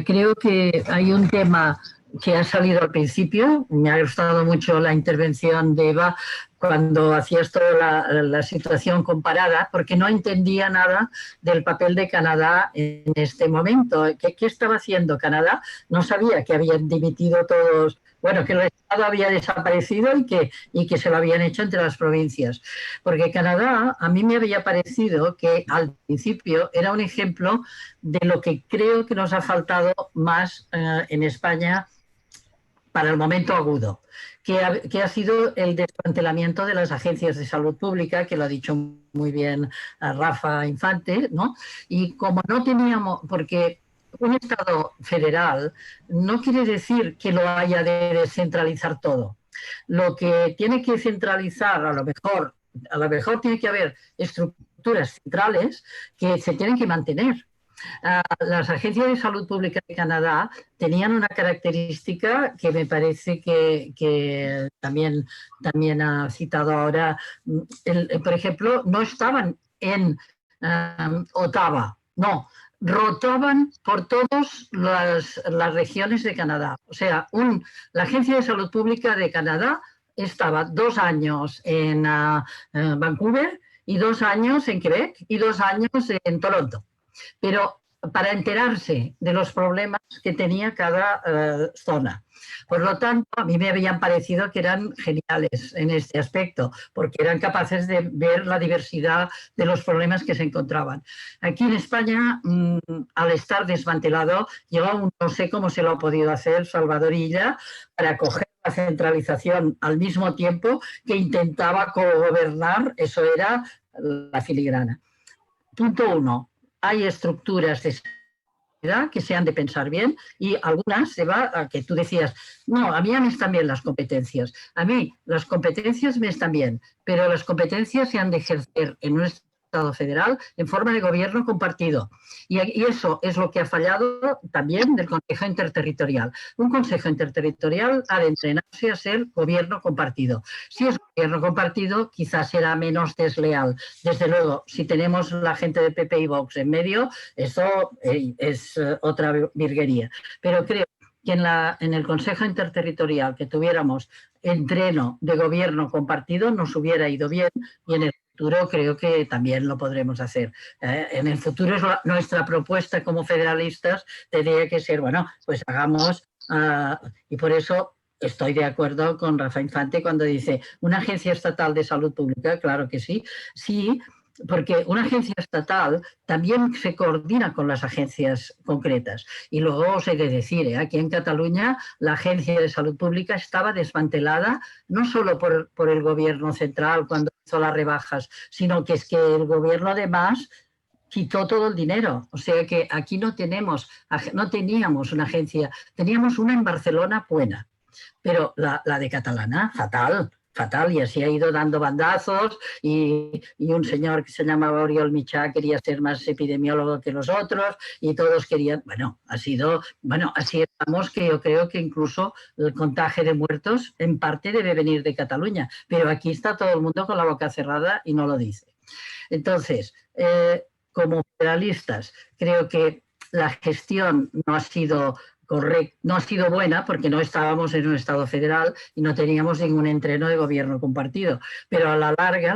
creo que hay un tema que ha salido al principio. Me ha gustado mucho la intervención de Eva cuando hacías toda la situación comparada, porque no entendía nada del papel de Canadá en este momento. ¿Qué estaba haciendo Canadá? No sabía que habían dimitido todos, bueno, que el Estado había desaparecido y que se lo habían hecho entre las provincias. Porque Canadá, a mí me había parecido que al principio era un ejemplo de lo que creo que nos ha faltado más en España para el momento agudo, que ha sido el desmantelamiento de las agencias de salud pública, que lo ha dicho muy bien Rafa Infante, ¿no? Y como no teníamos, porque un Estado federal no quiere decir que lo haya de descentralizar todo. Lo que tiene que centralizar, a lo mejor tiene que haber estructuras centrales que se tienen que mantener. Las agencias de salud pública de Canadá tenían una característica que me parece que también ha citado ahora. Por ejemplo, no estaban en Ottawa, no, rotaban por todas las regiones de Canadá. O sea, la Agencia de Salud Pública de Canadá estaba 2 años en Vancouver y 2 años en Quebec y 2 años en Toronto. Pero para enterarse de los problemas que tenía cada zona. Por lo tanto, a mí me habían parecido que eran geniales en este aspecto, porque eran capaces de ver la diversidad de los problemas que se encontraban. Aquí en España, al estar desmantelado, yo no sé cómo se lo ha podido hacer Salvador Illa para coger la centralización al mismo tiempo que intentaba cogobernar, eso era la filigrana. Punto 1. Hay estructuras de seguridad que se han de pensar bien y algunas se va a que tú decías, no, a mí me están bien las competencias. A mí las competencias me están bien, pero las competencias se han de ejercer en un Estado federal en forma de gobierno compartido. Y eso es lo que ha fallado también del Consejo Interterritorial. Un Consejo Interterritorial ha de entrenarse a ser gobierno compartido. Si es gobierno compartido, quizás será menos desleal. Desde luego, si tenemos la gente de PP y Vox en medio, eso es otra virguería. Pero creo que en el Consejo Interterritorial que tuviéramos entreno de gobierno compartido nos hubiera ido bien, y en el futuro creo que también lo podremos hacer. En el futuro nuestra propuesta como federalistas tendría que ser, bueno, pues hagamos, y por eso estoy de acuerdo con Rafa Infante cuando dice una agencia estatal de salud pública, claro que sí, sí, porque una agencia estatal también se coordina con las agencias concretas. Y luego os he de decir, aquí en Cataluña la Agencia de Salud Pública estaba desmantelada no solo por el gobierno central cuando hizo las rebajas, sino que es que el gobierno además quitó todo el dinero. O sea que aquí no teníamos una agencia, teníamos una en Barcelona buena, pero la de Catalana, fatal. Fatal, y así ha ido dando bandazos, y un señor que se llamaba Oriol Mitjà quería ser más epidemiólogo que los otros, y todos querían, así estamos, que yo creo que incluso el contagio de muertos en parte debe venir de Cataluña, pero aquí está todo el mundo con la boca cerrada y no lo dice. Entonces, como federalistas, creo que la gestión no ha sido no ha sido buena porque no estábamos en un Estado federal y no teníamos ningún entreno de gobierno compartido, pero a la larga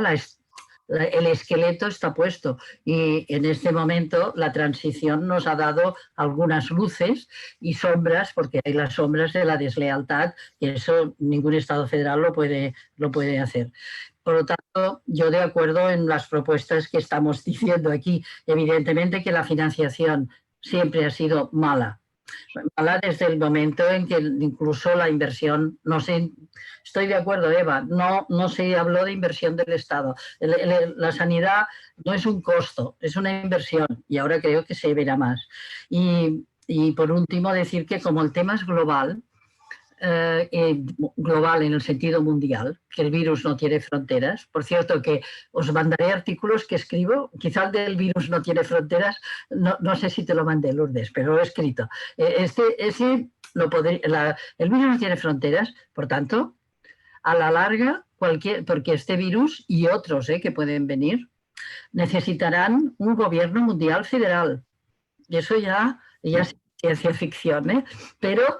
el esqueleto está puesto, y en este momento la transición nos ha dado algunas luces y sombras, porque hay las sombras de la deslealtad, que eso ningún Estado federal lo puede hacer. Por lo tanto, yo de acuerdo en las propuestas que estamos diciendo aquí. Evidentemente que la financiación siempre ha sido mala desde el momento en que incluso la inversión, no sé, estoy de acuerdo, Eva, no se habló de inversión del Estado. La sanidad no es un costo, es una inversión, y ahora creo que se verá más. Y por último decir que como el tema es global en el sentido mundial, que el virus no tiene fronteras. Por cierto, que os mandaré artículos que escribo, quizá el del virus no tiene fronteras, no sé si te lo mandé, Lourdes, pero lo he escrito. El virus no tiene fronteras, por tanto, a la larga, porque este virus y otros que pueden venir, necesitarán un gobierno mundial federal. Y eso ya es ciencia ficción, pero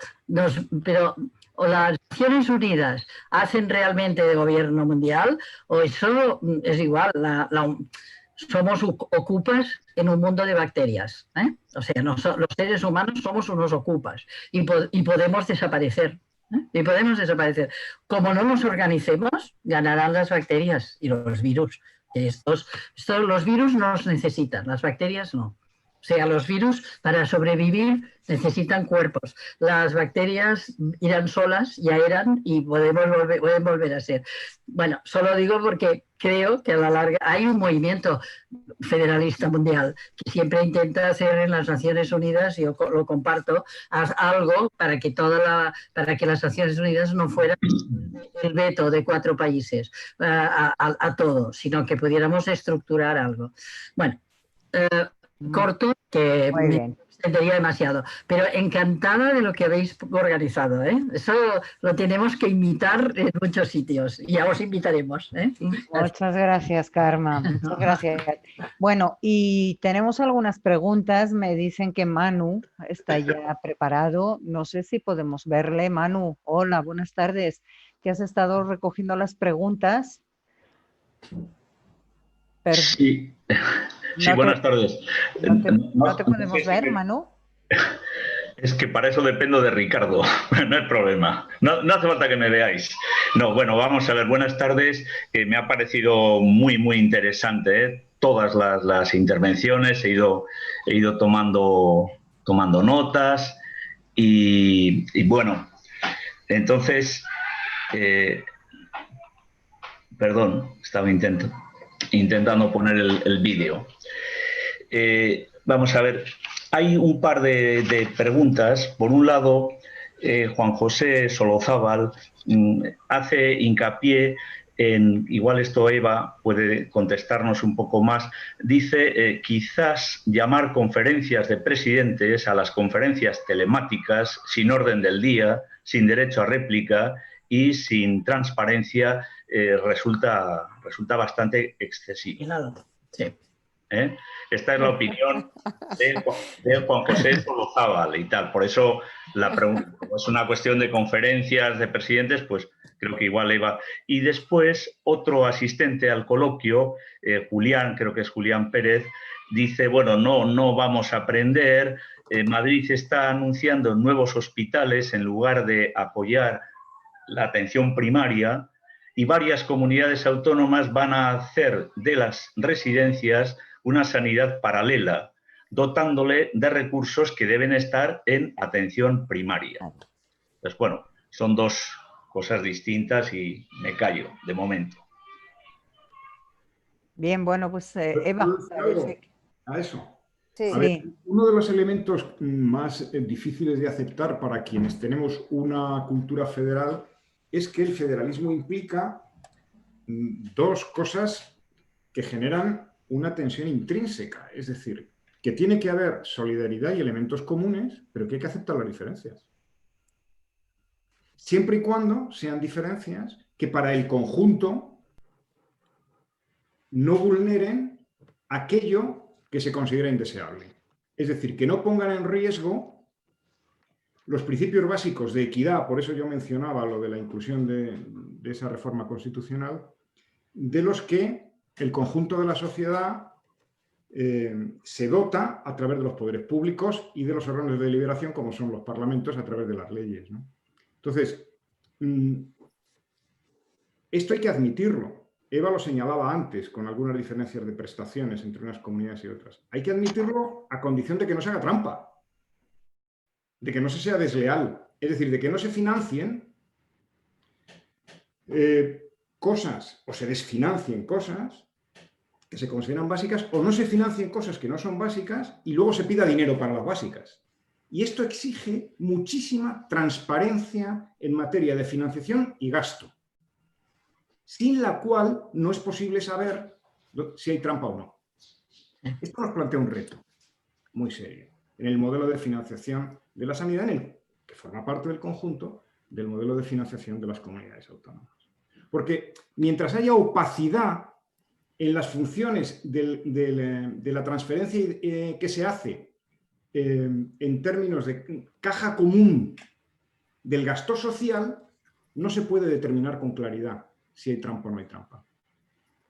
o las Naciones Unidas hacen realmente de gobierno mundial, o eso es igual, somos ocupas en un mundo de bacterias. O sea, los seres humanos somos unos ocupas y podemos desaparecer. Y podemos desaparecer. Como no nos organicemos, ganarán las bacterias y los virus. Los virus nos necesitan, las bacterias no. O sea, los virus para sobrevivir necesitan cuerpos. Las bacterias irán solas, ya eran, y pueden volver a ser. Bueno, solo digo porque creo que a la larga hay un movimiento federalista mundial que siempre intenta hacer en las Naciones Unidas, y yo lo comparto, algo para que las Naciones Unidas no fueran el veto de 4 países a todo, sino que pudiéramos estructurar algo. Bueno, corto, que me extendería demasiado, pero encantada de lo que habéis organizado. Eso lo tenemos que imitar en muchos sitios, y ya os invitaremos. Muchas gracias, Karma. Muchas gracias. Bueno, y tenemos algunas preguntas. Me dicen que Manu está ya preparado. No sé si podemos verle. Manu, hola, buenas tardes. ¿Que has estado recogiendo las preguntas? Sí. Sí, buenas tardes. ¿No te podemos ver, Manu? Es que para eso dependo de Ricardo, no hay problema. No hace falta que me veáis. No, bueno, vamos a ver, buenas tardes. Me ha parecido muy, muy interesante todas las intervenciones. He ido tomando notas y bueno, entonces, perdón, estaba intentando poner el vídeo. Vamos a ver, hay un par de preguntas. Por un lado, Juan José Solozábal hace hincapié igual esto Eva puede contestarnos un poco más, dice quizás llamar conferencias de presidentes a las conferencias telemáticas sin orden del día, sin derecho a réplica y sin transparencia resulta bastante excesivo. Sí. Esta es la opinión de Juan José Solozábal y tal. Por eso la pregunta, como es una cuestión de conferencias de presidentes, pues creo que igual Eva. Y después otro asistente al coloquio, Julián, creo que es Julián Pérez, dice, bueno, no vamos a aprender. Madrid está anunciando nuevos hospitales en lugar de apoyar la atención primaria y varias comunidades autónomas van a hacer de las residencias una sanidad paralela, dotándole de recursos que deben estar en atención primaria. Pues bueno, son dos cosas distintas y me callo de momento. Bien, bueno, pues Eva. A eso. Sí. A ver, uno de los elementos más difíciles de aceptar para quienes tenemos una cultura federal es que el federalismo implica dos cosas que generan una tensión intrínseca. Es decir, que tiene que haber solidaridad y elementos comunes, pero que hay que aceptar las diferencias. Siempre y cuando sean diferencias que para el conjunto no vulneren aquello que se considera indeseable. Es decir, que no pongan en riesgo los principios básicos de equidad, por eso yo mencionaba lo de la inclusión de esa reforma constitucional, de los que el conjunto de la sociedad se dota a través de los poderes públicos y de los órganos de deliberación, como son los parlamentos, a través de las leyes, ¿no? Entonces, esto hay que admitirlo. Eva lo señalaba antes, con algunas diferencias de prestaciones entre unas comunidades y otras. Hay que admitirlo a condición de que no se haga trampa, de que no se sea desleal, es decir, de que no se financien cosas o se desfinancien cosas que se consideran básicas o no se financien cosas que no son básicas y luego se pida dinero para las básicas. Y esto exige muchísima transparencia en materia de financiación y gasto, sin la cual no es posible saber si hay trampa o no. Esto nos plantea un reto muy serio en el modelo de financiación de la sanidad, que forma parte del conjunto del modelo de financiación de las comunidades autónomas. Porque mientras haya opacidad en las funciones de la transferencia que se hace en términos de caja común del gasto social, no se puede determinar con claridad si hay trampa o no hay trampa.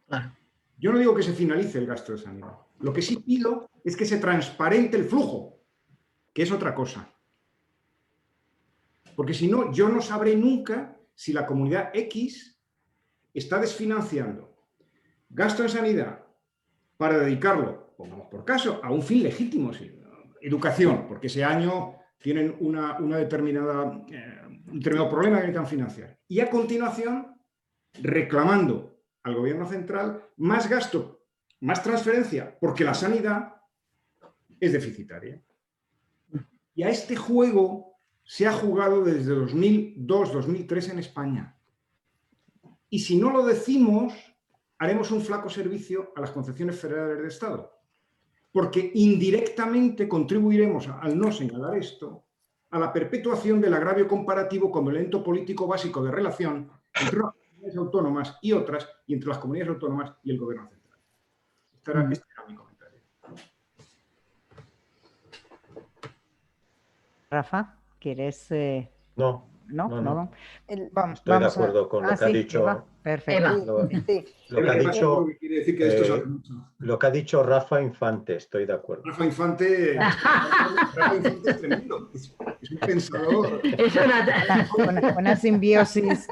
Claro. Yo no digo que se finalice el gasto de sanidad. Lo que sí pido es que se transparente el flujo, que es otra cosa. Porque si no, yo no sabré nunca si la comunidad X está desfinanciando gasto en sanidad para dedicarlo, pongamos por caso, a un fin legítimo, educación, porque ese año tienen un determinado problema que necesitan financiar. Y a continuación, reclamando al gobierno central más gasto, más transferencia, porque la sanidad es deficitaria. Y a este juego se ha jugado desde 2002-2003 en España. Y si no lo decimos, haremos un flaco servicio a las concepciones federales de Estado, porque indirectamente contribuiremos, al no señalar esto, a la perpetuación del agravio comparativo como elemento político básico de relación entre unas comunidades autónomas y otras, y entre las comunidades autónomas y el gobierno central. Este era mi comentario. Rafa, ¿quieres...? No. Estoy de acuerdo con lo que ha dicho. Eva. Perfecto. Lo que ha dicho Rafa Infante, estoy de acuerdo. Rafa Infante es tremendo. Es un pensador. Es una simbiosis.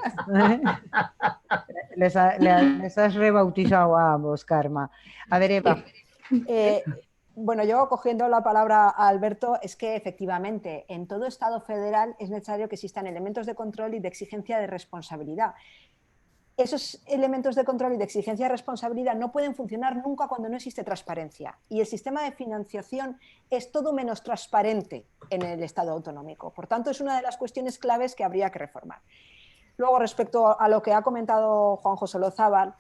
Les has rebautizado a ambos, Karma. A ver, Eva. Bueno, yo cogiendo la palabra a Alberto, es que efectivamente en todo Estado federal es necesario que existan elementos de control y de exigencia de responsabilidad. Esos elementos de control y de exigencia de responsabilidad no pueden funcionar nunca cuando no existe transparencia. Y el sistema de financiación es todo menos transparente en el Estado autonómico. Por tanto, es una de las cuestiones claves que habría que reformar. Luego, respecto a lo que ha comentado Juan José Lozábal,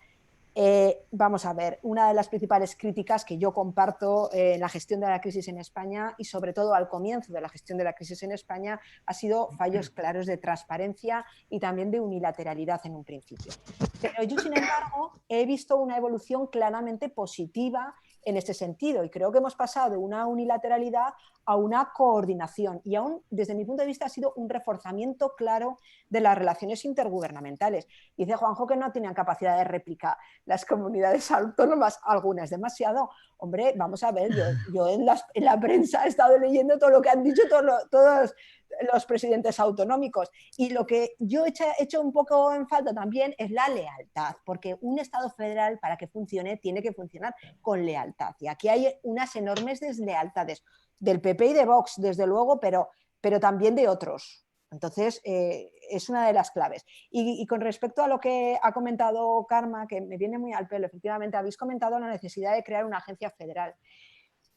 vamos a ver, una de las principales críticas que yo comparto en la gestión de la crisis en España y sobre todo al comienzo de la gestión de la crisis en España ha sido fallos claros de transparencia y también de unilateralidad en un principio. Pero yo, sin embargo, he visto una evolución claramente positiva en este sentido y creo que hemos pasado de una unilateralidad a una coordinación y aún desde mi punto de vista ha sido un reforzamiento claro de las relaciones intergubernamentales. Dice Juanjo que no tenían capacidad de réplica las comunidades autónomas, algunas demasiado. Hombre, vamos a ver, yo en la prensa he estado leyendo todo lo que han dicho todos los presidentes autonómicos y lo que yo he hecho un poco en falta también es la lealtad, porque un Estado federal para que funcione tiene que funcionar con lealtad y aquí hay unas enormes deslealtades del PP y de Vox, desde luego, pero también de otros. Entonces, es una de las claves. Y con respecto a lo que ha comentado Karma, que me viene muy al pelo, efectivamente, habéis comentado la necesidad de crear una agencia federal.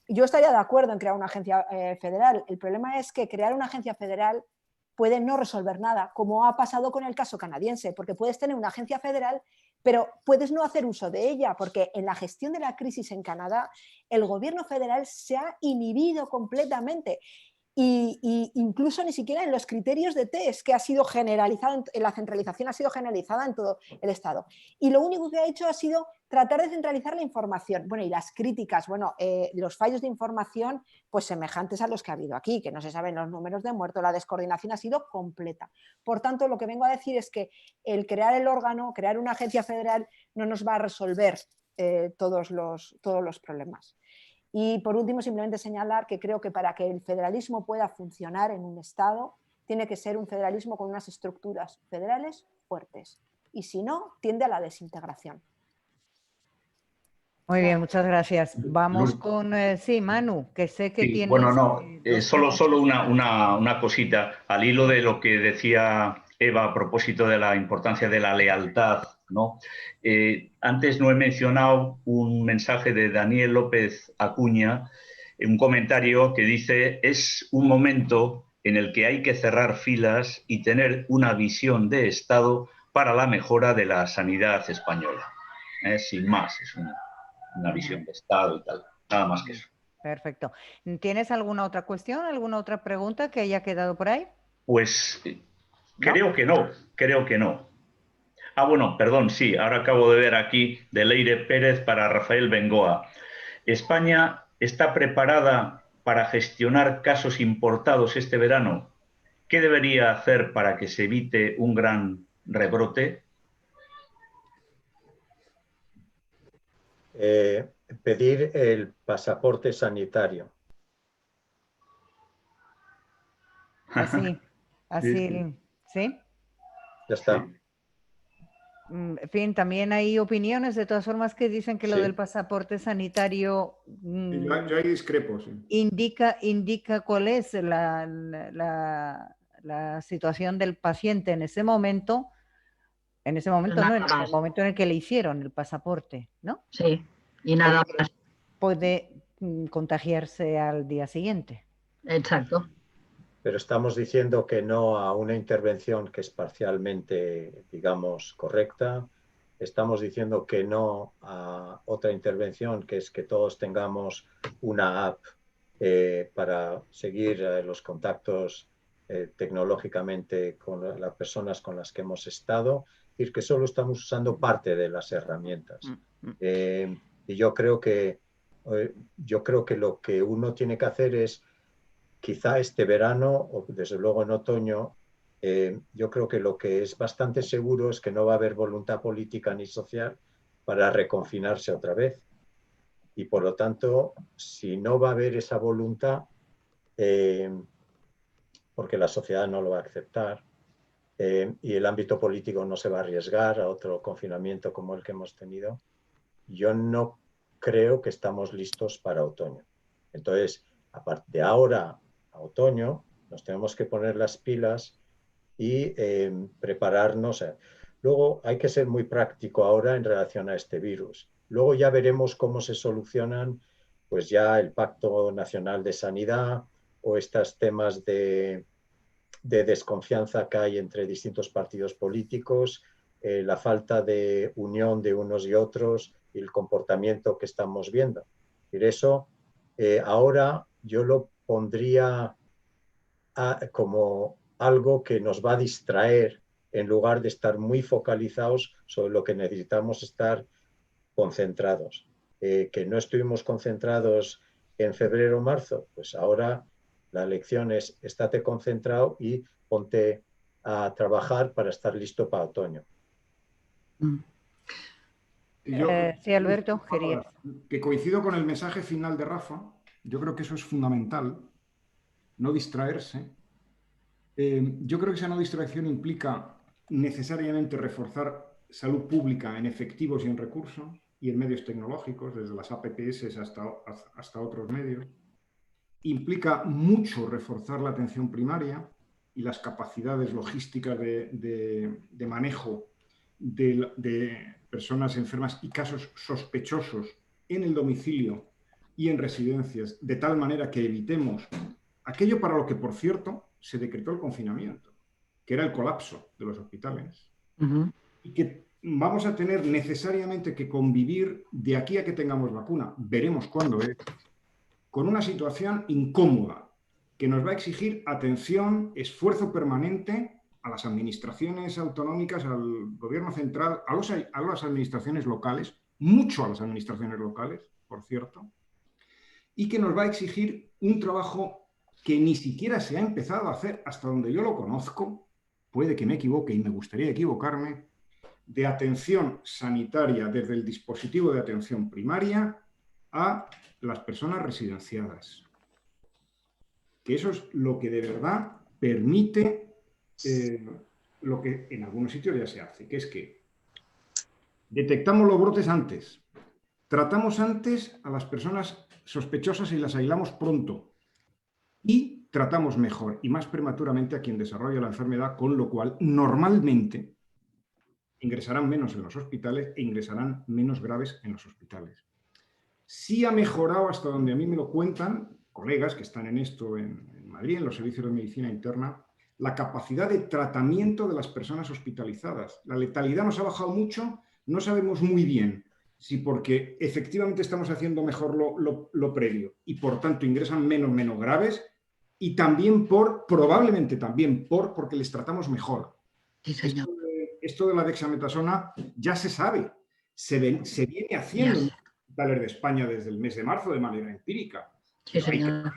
Yo estaría de acuerdo en crear una agencia federal. El problema es que crear una agencia federal puede no resolver nada, como ha pasado con el caso canadiense, porque puedes tener una agencia federal, pero puedes no hacer uso de ella, porque en la gestión de la crisis en Canadá, el gobierno federal se ha inhibido completamente. Y incluso ni siquiera en los criterios de test que ha sido generalizado, la centralización ha sido generalizada en todo el Estado. Y lo único que ha hecho ha sido tratar de centralizar la información. Bueno, y las críticas, bueno, los fallos de información, pues semejantes a los que ha habido aquí, que no se saben los números de muertos, la descoordinación ha sido completa. Por tanto, lo que vengo a decir es que el crear el órgano, crear una agencia federal, no nos va a resolver todos los problemas. Y por último, simplemente señalar que creo que para que el federalismo pueda funcionar en un Estado, tiene que ser un federalismo con unas estructuras federales fuertes. Y si no, tiende a la desintegración. Muy bien, muchas gracias. Vamos con, sí, Manu, que sé que Sí, tienes bueno, no, dos solo preguntas. una cosita. Al hilo de lo que decía Eva a propósito de la importancia de la lealtad, ¿no? Antes no he mencionado un mensaje de Daniel López Acuña, un comentario que dice: es un momento en el que hay que cerrar filas y tener una visión de Estado para la mejora de la sanidad española. Sin más, es una visión de Estado y tal, nada más que eso. Perfecto. ¿Tienes alguna otra cuestión, alguna otra pregunta que haya quedado por ahí? Pues ¿No? creo que no. Ah, bueno, perdón, sí, ahora acabo de ver aquí de Leire Pérez para Rafael Bengoa. ¿España está preparada para gestionar casos importados este verano? ¿Qué debería hacer para que se evite un gran rebrote? Pedir el pasaporte sanitario. Así, Sí. ¿sí? Ya está. En fin, también hay opiniones, de todas formas, que dicen que lo Sí. del pasaporte sanitario Yo ahí discrepo, sí. indica cuál es la situación del paciente en ese momento no, en el momento en el que le hicieron el pasaporte, ¿no? Sí, y nada más. Puede contagiarse al día siguiente. Exacto. Pero estamos diciendo que no a una intervención que es parcialmente, digamos, correcta. Estamos diciendo que no a otra intervención, que es que todos tengamos una app para seguir los contactos tecnológicamente con las personas con las que hemos estado, es decir, que solo estamos usando parte de las herramientas. Y yo creo que lo que uno tiene que hacer es, quizá este verano, o desde luego en otoño, yo creo que lo que es bastante seguro es que no va a haber voluntad política ni social para reconfinarse otra vez. Y por lo tanto, si no va a haber esa voluntad, porque la sociedad no lo va a aceptar, y el ámbito político no se va a arriesgar a otro confinamiento como el que hemos tenido, yo no creo que estamos listos para otoño. Entonces, a partir de ahora a otoño, nos tenemos que poner las pilas y prepararnos. Luego hay que ser muy práctico ahora en relación a este virus. Luego ya veremos cómo se solucionan pues ya el Pacto Nacional de Sanidad o estos temas de de desconfianza que hay entre distintos partidos políticos, la falta de unión de unos y otros y el comportamiento que estamos viendo. Y eso ahora yo lo pondría como algo que nos va a distraer en lugar de estar muy focalizados sobre lo que necesitamos estar concentrados. Que no estuvimos concentrados en febrero o marzo, pues ahora la lección es estate concentrado y ponte a trabajar para estar listo para otoño. Sí, Alberto, quería. Que coincido con el mensaje final de Rafa. Yo creo que eso es fundamental, no distraerse. Yo creo que esa no distracción implica necesariamente reforzar salud pública en efectivos y en recursos y en medios tecnológicos, desde las APPS hasta otros medios. Implica mucho reforzar la atención primaria y las capacidades logísticas de manejo de personas enfermas y casos sospechosos en el domicilio y en residencias, de tal manera que evitemos aquello para lo que, por cierto, se decretó el confinamiento, que era el colapso de los hospitales. Y que vamos a tener necesariamente que convivir de aquí a que tengamos vacuna, veremos cuándo es, con una situación incómoda, que nos va a exigir atención, esfuerzo permanente a las administraciones autonómicas, al gobierno central, a las administraciones locales, mucho a las administraciones locales, por cierto, y que nos va a exigir un trabajo que ni siquiera se ha empezado a hacer hasta donde yo lo conozco, puede que me equivoque y me gustaría equivocarme, de atención sanitaria desde el dispositivo de atención primaria a las personas residenciadas. Que eso es lo que de verdad permite lo que en algunos sitios ya se hace, que es que detectamos los brotes antes, tratamos antes a las personas sospechosas y las aislamos pronto y tratamos mejor y más prematuramente a quien desarrolla la enfermedad, con lo cual normalmente ingresarán menos en los hospitales e ingresarán menos graves en los hospitales. Sí ha mejorado, hasta donde a mí me lo cuentan colegas que están en esto en Madrid, en los servicios de medicina interna, la capacidad de tratamiento de las personas hospitalizadas. La letalidad nos ha bajado mucho, no sabemos muy bien si porque efectivamente estamos haciendo mejor lo previo y por tanto ingresan menos graves, y también probablemente también porque les tratamos mejor. Sí, señor. Esto de la dexametasona ya se sabe, se viene haciendo en los hospitales de España desde el mes de marzo de manera empírica. Sí, señor.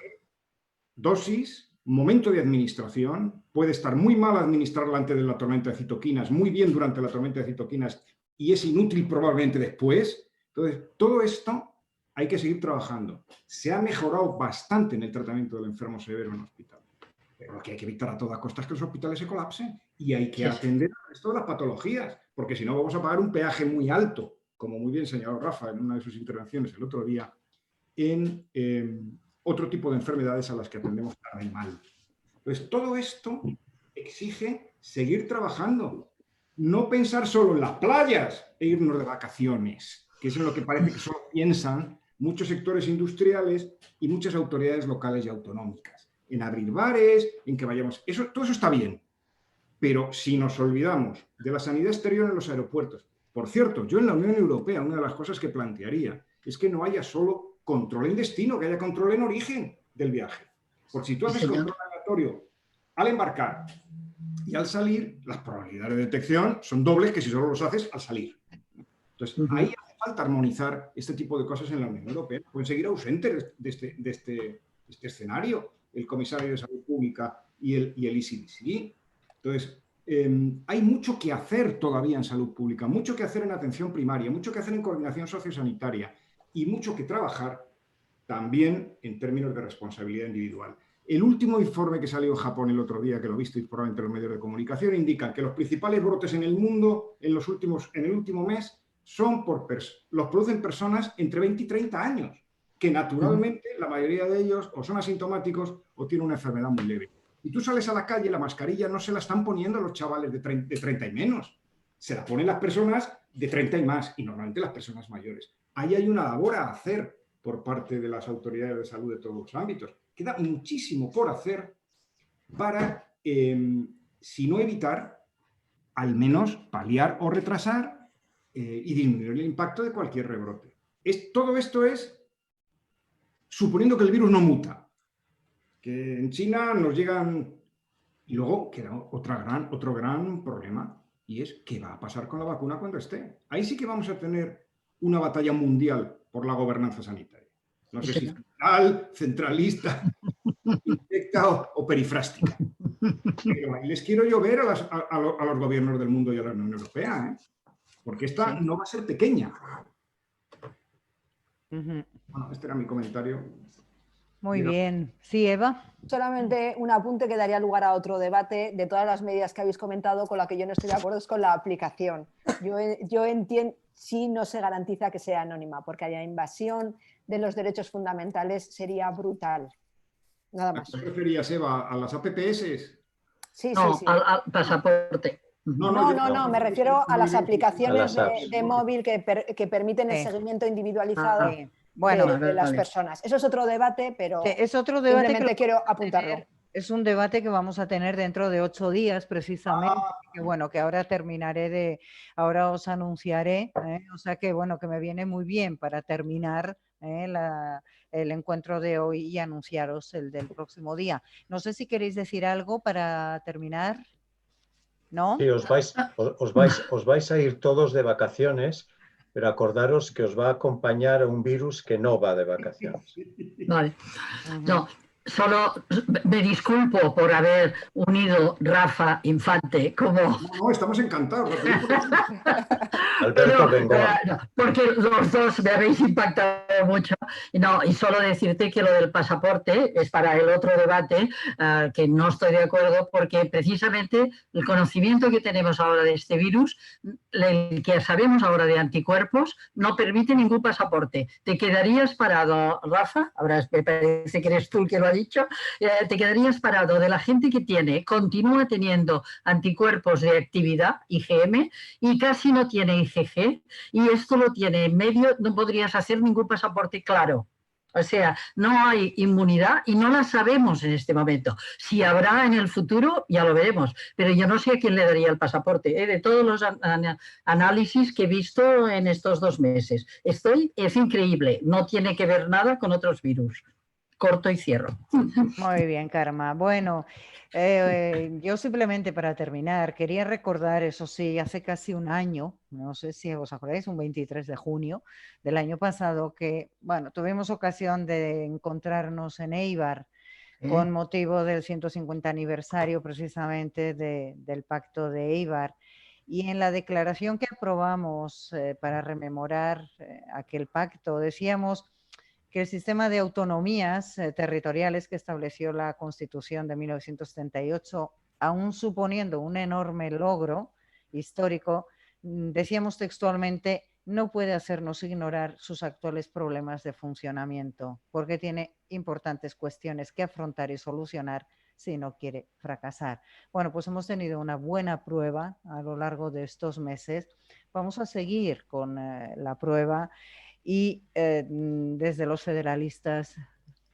Dosis, momento de administración, puede estar muy mal administrarla antes de la tormenta de citoquinas, muy bien durante la tormenta de citoquinas y es inútil probablemente después. Entonces, todo esto hay que seguir trabajando. Se ha mejorado bastante en el tratamiento del enfermo severo en hospital. Pero lo que hay que evitar a toda costa es que los hospitales se colapsen y hay que atender a todas las patologías, porque si no vamos a pagar un peaje muy alto, como muy bien señaló Rafa en una de sus intervenciones el otro día, en otro tipo de enfermedades a las que atendemos tarde y mal. Entonces, todo esto exige seguir trabajando, no pensar solo en las playas e irnos de vacaciones, que es en lo que parece que solo piensan muchos sectores industriales y muchas autoridades locales y autonómicas. En abrir bares, en que vayamos... todo eso está bien, pero si nos olvidamos de la sanidad exterior en los aeropuertos... Por cierto, yo en la Unión Europea, una de las cosas que plantearía es que no haya solo control en destino, que haya control en origen del viaje. Porque si tú haces control aleatorio al embarcar y al salir, las probabilidades de detección son dobles que si solo los haces al salir. Entonces, ahí hace falta armonizar este tipo de cosas en la Unión Europea. Pueden seguir ausentes de este escenario el comisario de Salud Pública y el ECDC. Entonces, hay mucho que hacer todavía en salud pública, mucho que hacer en atención primaria, mucho que hacer en coordinación sociosanitaria y mucho que trabajar también en términos de responsabilidad individual. El último informe que salió en Japón el otro día, que lo visteis probablemente en los medios de comunicación, indica que los principales brotes en el mundo en el último mes los producen personas entre 20 y 30 año, que naturalmente la mayoría de ellos o son asintomáticos o tienen una enfermedad muy leve. Y tú sales a la calle, la mascarilla no se la están poniendo los chavales de 30 y menos, se la ponen las personas de 30 y más, y normalmente las personas mayores. Ahí hay una labor a hacer por parte de las autoridades de salud de todos los ámbitos. Queda muchísimo por hacer para si no evitar, al menos paliar o retrasar y disminuir el impacto de cualquier rebrote. Todo esto es suponiendo que el virus no muta, que en China nos llegan... Y luego queda otro gran problema, y es qué va a pasar con la vacuna cuando esté. Ahí sí que vamos a tener una batalla mundial por la gobernanza sanitaria. No sé si centralista, indirecta o perifrástica. Pero ahí les quiero yo ver a los gobiernos del mundo y a la Unión Europea, porque esta no va a ser pequeña. Bueno, este era mi comentario. Muy bien. Sí, Eva. Solamente un apunte que daría lugar a otro debate de todas las medidas que habéis comentado. Con la que yo no estoy de acuerdo es con la aplicación. Yo entiendo, si no se garantiza que sea anónima, porque haya invasión de los derechos fundamentales, sería brutal. Nada más. ¿A qué te referías, Eva? ¿A las APPs? Sí, no, sí. al pasaporte. No, me refiero a las aplicaciones de móvil que permiten el Sí. seguimiento individualizado Bueno, de las personas. Eso es otro debate, pero es otro debate simplemente que quiero apuntarlo. Es un debate que vamos a tener dentro de 8 días, precisamente. Que bueno, que ahora ahora os anunciaré, o sea que bueno, que me viene muy bien para terminar el encuentro de hoy y anunciaros el del próximo día. No sé si queréis decir algo para terminar. ¿No? Sí, os vais a ir todos de vacaciones, pero acordaros que os va a acompañar un virus que no va de vacaciones. Vale. No, solo me disculpo por haber unido Rafa Infante como... No, estamos encantados. Alberto Bengoa. Porque los dos me habéis impactado mucho. Y solo decirte que lo del pasaporte es para el otro debate, que no estoy de acuerdo, porque precisamente el conocimiento que tenemos ahora de este virus, el que sabemos ahora de anticuerpos, no permite ningún pasaporte. Te quedarías parado, Rafa, ahora me parece que eres tú el que lo ha dicho, te quedarías parado de la gente que continúa teniendo anticuerpos de actividad, IgM, y casi no tiene IgG, y esto lo tiene en medio, no podrías hacer ningún pasaporte claro. O sea, no hay inmunidad y no la sabemos en este momento. Si habrá en el futuro, ya lo veremos. Pero yo no sé a quién le daría el pasaporte, de todos los análisis que he visto en estos 2 meses. Es increíble, no tiene que ver nada con otros virus. Corto y cierro. Muy bien, Karma. Bueno, yo simplemente para terminar, quería recordar, eso sí, hace casi un año, no sé si os acordáis, un 23 de junio del año pasado, que, bueno, tuvimos ocasión de encontrarnos en Eibar con motivo del 150 aniversario precisamente del Pacto de Eibar. Y en la declaración que aprobamos para rememorar aquel pacto, decíamos que el sistema de autonomías territoriales que estableció la Constitución de 1978, aún suponiendo un enorme logro histórico, decíamos textualmente, no puede hacernos ignorar sus actuales problemas de funcionamiento, porque tiene importantes cuestiones que afrontar y solucionar si no quiere fracasar. Bueno, pues hemos tenido una buena prueba a lo largo de estos meses. Vamos a seguir con la prueba. Y desde los federalistas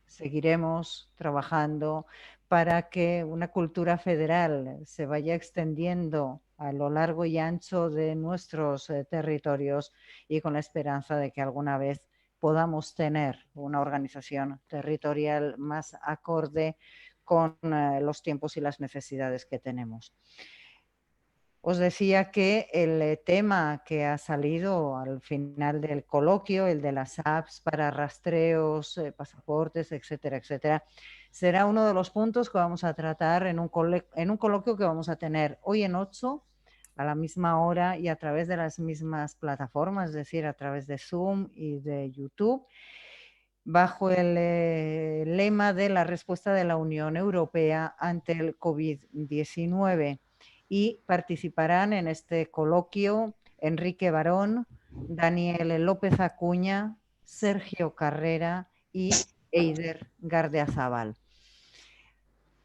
seguiremos trabajando para que una cultura federal se vaya extendiendo a lo largo y ancho de nuestros territorios y con la esperanza de que alguna vez podamos tener una organización territorial más acorde con los tiempos y las necesidades que tenemos. Os decía que el tema que ha salido al final del coloquio, el de las apps para rastreos, pasaportes, etcétera, etcétera, será uno de los puntos que vamos a tratar en un coloquio que vamos a tener hoy en 8, a la misma hora y a través de las mismas plataformas, es decir, a través de Zoom y de YouTube, bajo el lema de la respuesta de la Unión Europea ante el COVID-19. Y participarán en este coloquio Enrique Barón, Daniel López Acuña, Sergio Carrera y Eider Gardeazabal.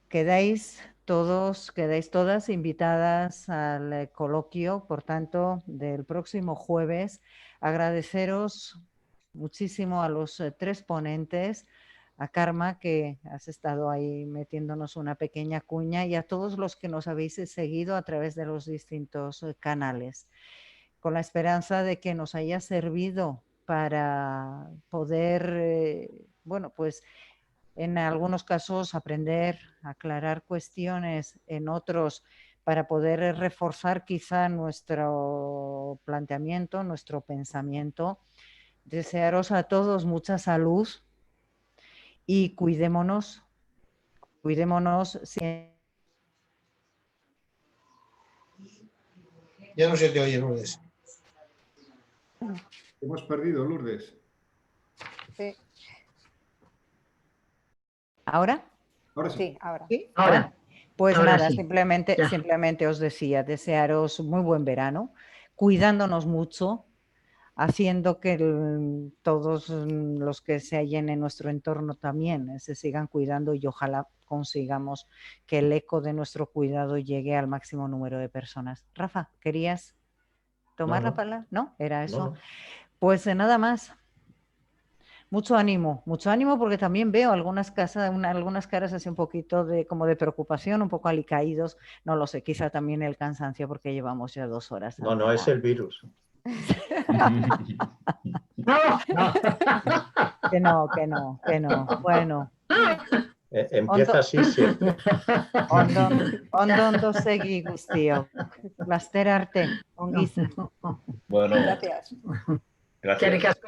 Quedáis todas invitadas al coloquio, por tanto, del próximo jueves. Agradeceros muchísimo a los 3 ponentes, a Karma, que has estado ahí metiéndonos una pequeña cuña, y a todos los que nos habéis seguido a través de los distintos canales, con la esperanza de que nos haya servido para poder, bueno, pues en algunos casos aprender, aclarar cuestiones, en otros para poder reforzar quizá nuestro planteamiento, nuestro pensamiento. Desearos a todos mucha salud y cuidémonos siempre. Ya no se te oye, Lourdes. Hemos perdido, Lourdes. Sí, ¿Ahora? Ahora sí. sí, ahora. ¿Sí? Ahora. Pues Ahora nada, sí. simplemente os decía, desearos muy buen verano, cuidándonos mucho, haciendo que todos los que se hallen en nuestro entorno también se sigan cuidando, y ojalá consigamos que el eco de nuestro cuidado llegue al máximo número de personas. Rafa, ¿querías tomar la palabra? ¿No? ¿Era eso? No. Pues nada más. Mucho ánimo porque también veo algunas caras así un poquito como de preocupación, un poco alicaídos, no lo sé, quizá también el cansancio porque llevamos ya 2 horas. No, es el virus. Que no. Bueno. Empieza así siempre. Ondo segi guztiok. Laster arte. Ongi izan. Bueno, Gracias. gracias.